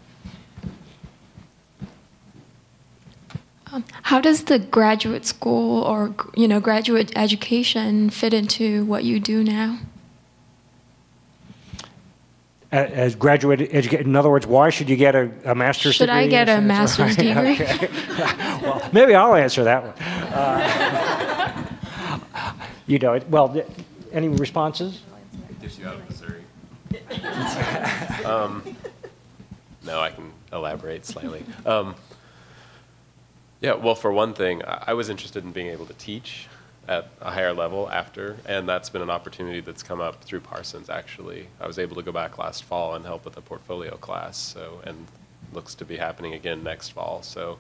How does the graduate school or graduate education fit into what you do now? As graduate education, in other words, why should you get a master's degree? Should I get a master's degree? Okay. Well, maybe I'll answer that one. Any responses? It gives you out of Missouri. No, I can elaborate slightly. Yeah, well, for one thing, I was interested in being able to teach at a higher level after, and that's been an opportunity that's come up through Parsons, actually. I was able to go back last fall and help with a portfolio class, and looks to be happening again next fall. So,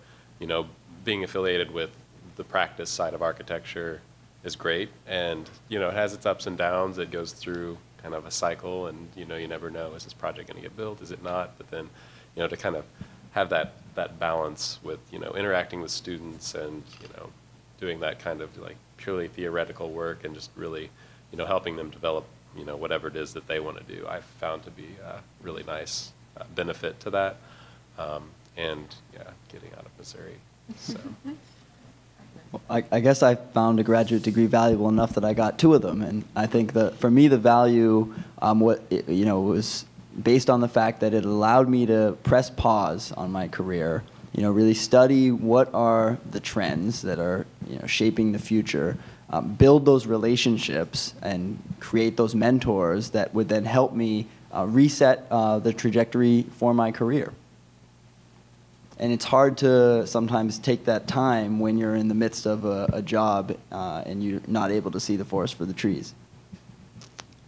being affiliated with the practice side of architecture is great, and, it has its ups and downs. It goes through kind of a cycle, and, you never know, is this project going to get built, is it not? But then, to kind of have that balance with, interacting with students and, doing that kind of like purely theoretical work and just really, helping them develop, whatever it is that they want to do, I've found to be a really nice benefit to that. And yeah, getting out of Missouri. So. Well, I guess I found a graduate degree valuable enough that I got 2 of them, and I think that for me the value, was based on the fact that it allowed me to press pause on my career, really study what are the trends that are shaping the future, build those relationships and create those mentors that would then help me reset the trajectory for my career. And it's hard to sometimes take that time when you're in the midst of a job and you're not able to see the forest for the trees.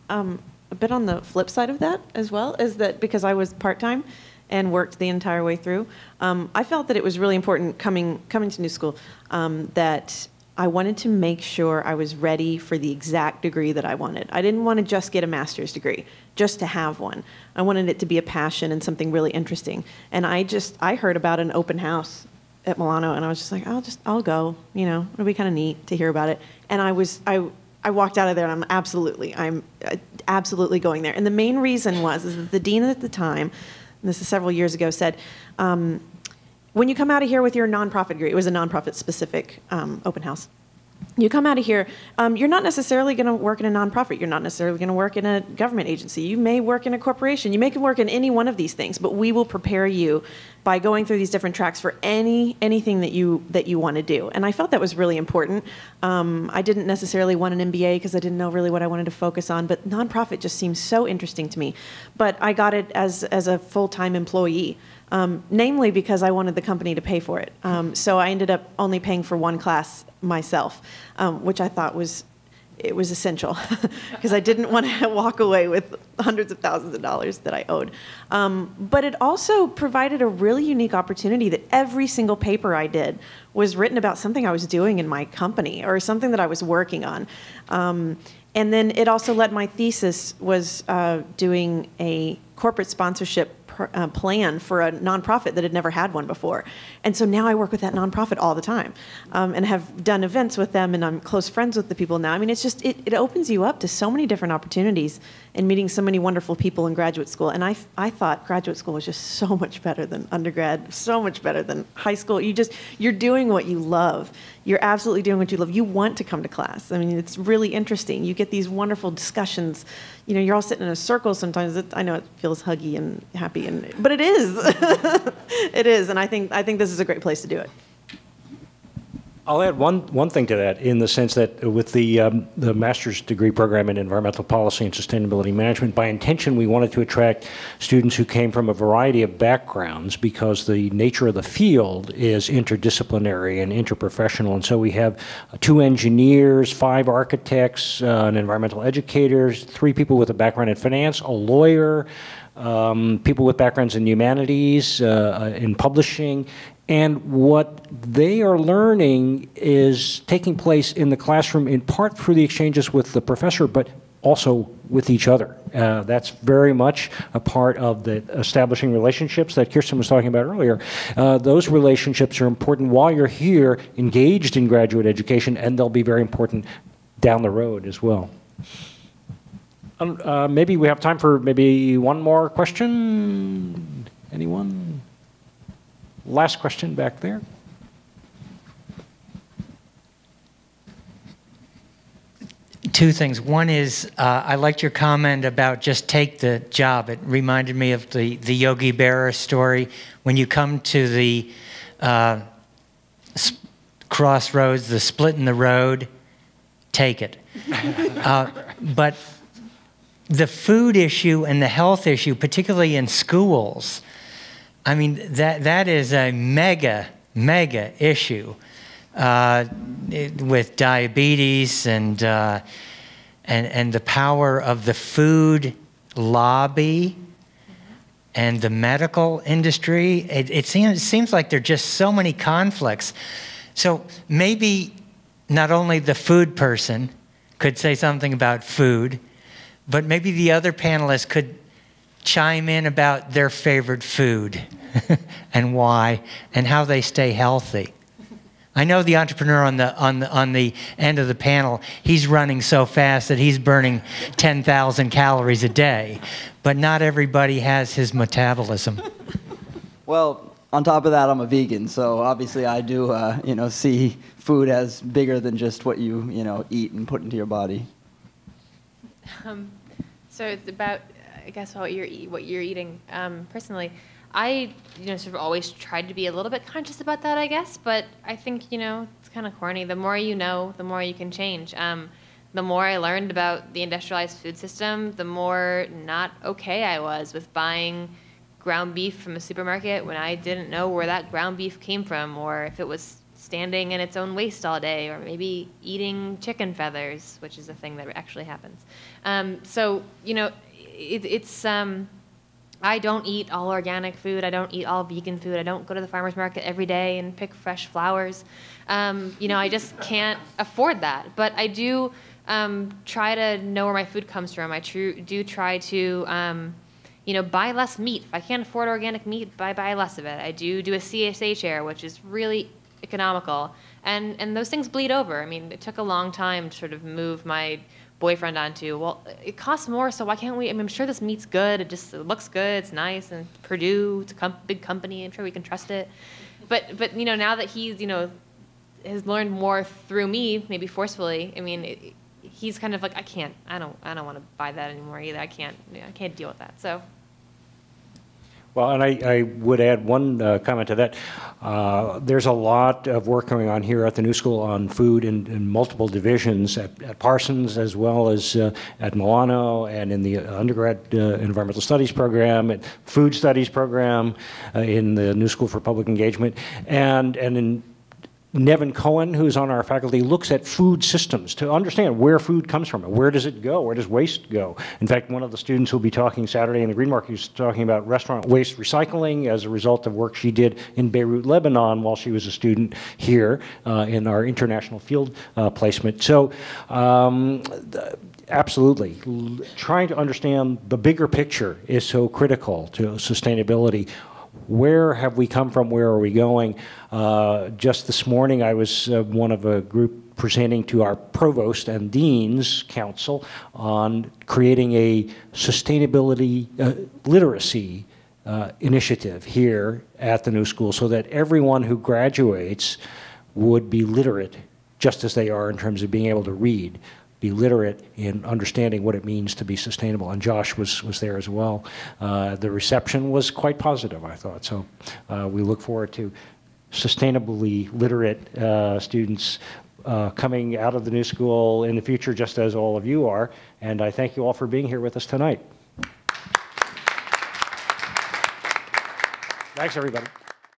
A bit on the flip side of that as well is that because I was part-time and worked the entire way through, I felt that it was really important coming to New School that I wanted to make sure I was ready for the exact degree that I wanted. I didn't want to just get a master's degree, just to have one. I wanted it to be a passion and something really interesting. And I heard about an open house at Milano, and I was just like, I'll go, you know, it'll be kind of neat to hear about it. And I walked out of there and I'm absolutely going there. And the main reason is that the dean at the time, and this is several years ago, said, when you come out of here with your nonprofit degree, it was a nonprofit specific open house. You come out of here, you're not necessarily going to work in a nonprofit. You're not necessarily going to work in a government agency. You may work in a corporation. You may work in any one of these things, but we will prepare you by going through these different tracks for anything that you want to do. And I felt that was really important. I didn't necessarily want an MBA because I didn't know really what I wanted to focus on, but nonprofit just seems so interesting to me. But I got it as a full-time employee. Namely because I wanted the company to pay for it. So I ended up only paying for one class myself, which I thought was essential because I didn't want to walk away with hundreds of thousands of dollars that I owed. But it also provided a really unique opportunity that every single paper I did was written about something I was doing in my company or something that I was working on. And then it also led my thesis was doing a corporate sponsorship plan for a nonprofit that had never had one before. And so now I work with that nonprofit all the time and have done events with them, and I'm close friends with the people now. I mean, it's just, it opens you up to so many different opportunities and meeting so many wonderful people in graduate school. And I thought graduate school was just so much better than undergrad, so much better than high school. You're doing what you love. You're absolutely doing what you love. You want to come to class. I mean, it's really interesting. You get these wonderful discussions. You know, you're all sitting in a circle sometimes. I know it feels huggy and happy, but it is. It is, and I think this is a great place to do it. I'll add one thing to that in the sense that with the master's degree program in environmental policy and sustainability management, by intention we wanted to attract students who came from a variety of backgrounds because the nature of the field is interdisciplinary and interprofessional. And so we have 2 engineers, 5 architects, an environmental educator, 3 people with a background in finance, a lawyer, people with backgrounds in humanities, in publishing. And what they are learning is taking place in the classroom in part through the exchanges with the professor, but also with each other. That's very much a part of the establishing relationships that Kirsten was talking about earlier. Those relationships are important while you're here engaged in graduate education, and they'll be very important down the road as well. Maybe we have time for maybe one more question. Anyone? Last question back there. Two things. One is I liked your comment about just take the job. It reminded me of the Yogi Berra story. When you come to the crossroads, the split in the road, take it. But the food issue and the health issue, particularly in schools, I mean, that is a mega issue with diabetes and the power of the food lobby and the medical industry. It seems like there are just so many conflicts. So maybe not only the food person could say something about food, but maybe the other panelists could chime in about their favorite food and why and how they stay healthy. I know the entrepreneur on the end of the panel, he's running so fast that he's burning 10,000 calories a day, but not everybody has his metabolism. Well, on top of that, I'm a vegan, so obviously I do see food as bigger than just what you eat and put into your body. So it's about, I guess, what you're eating. Personally, I sort of always tried to be a little bit conscious about that, I guess. But I think it's kind of corny. The more you know, the more you can change. The more I learned about the industrialized food system, the more not okay I was with buying ground beef from a supermarket when I didn't know where that ground beef came from, or if it was standing in its own waste all day, or maybe eating chicken feathers, which is a thing that actually happens. So, you know, I don't eat all organic food. I don't eat all vegan food. I don't go to the farmer's market every day and pick fresh flowers. You know, I just can't afford that. But I do try to know where my food comes from. I do try to, you know, buy less meat. If I can't afford organic meat, buy less of it. I do a CSA share, which is really economical. And those things bleed over. I mean, it took a long time to sort of move my boyfriend onto, well, it costs more, so why can't we? I mean, I'm sure this meat's good. It looks good. It's nice. And Purdue, it's a big company. I'm sure we can trust it. But you know, now that he's, you know, has learned more through me, maybe forcefully, I mean, he's kind of like, I don't want to buy that anymore either. I can't deal with that. So. Well, and I would add one comment to that. There's a lot of work going on here at the New School on food in multiple divisions at Parsons, as well as at Milano, and in the undergrad environmental studies program, and food studies program in the New School for Public Engagement, and in Nevin Cohen, who's on our faculty, looks at food systems to understand where food comes from. Where does it go? Where does waste go? In fact, one of the students who will be talking Saturday in the Green Market is talking about restaurant waste recycling as a result of work she did in Beirut, Lebanon, while she was a student here in our international field placement. So absolutely, trying to understand the bigger picture is so critical to sustainability. Where have we come from? Where are we going? Just this morning, I was one of a group presenting to our provost and dean's council on creating a sustainability literacy initiative here at the New School, so that everyone who graduates would be literate, just as they are in terms of being able to read, be literate in understanding what it means to be sustainable. And Josh was there as well. The reception was quite positive, I thought. So we look forward to sustainably literate students coming out of the New School in the future, just as all of you are. And I thank you all for being here with us tonight. Thanks, everybody.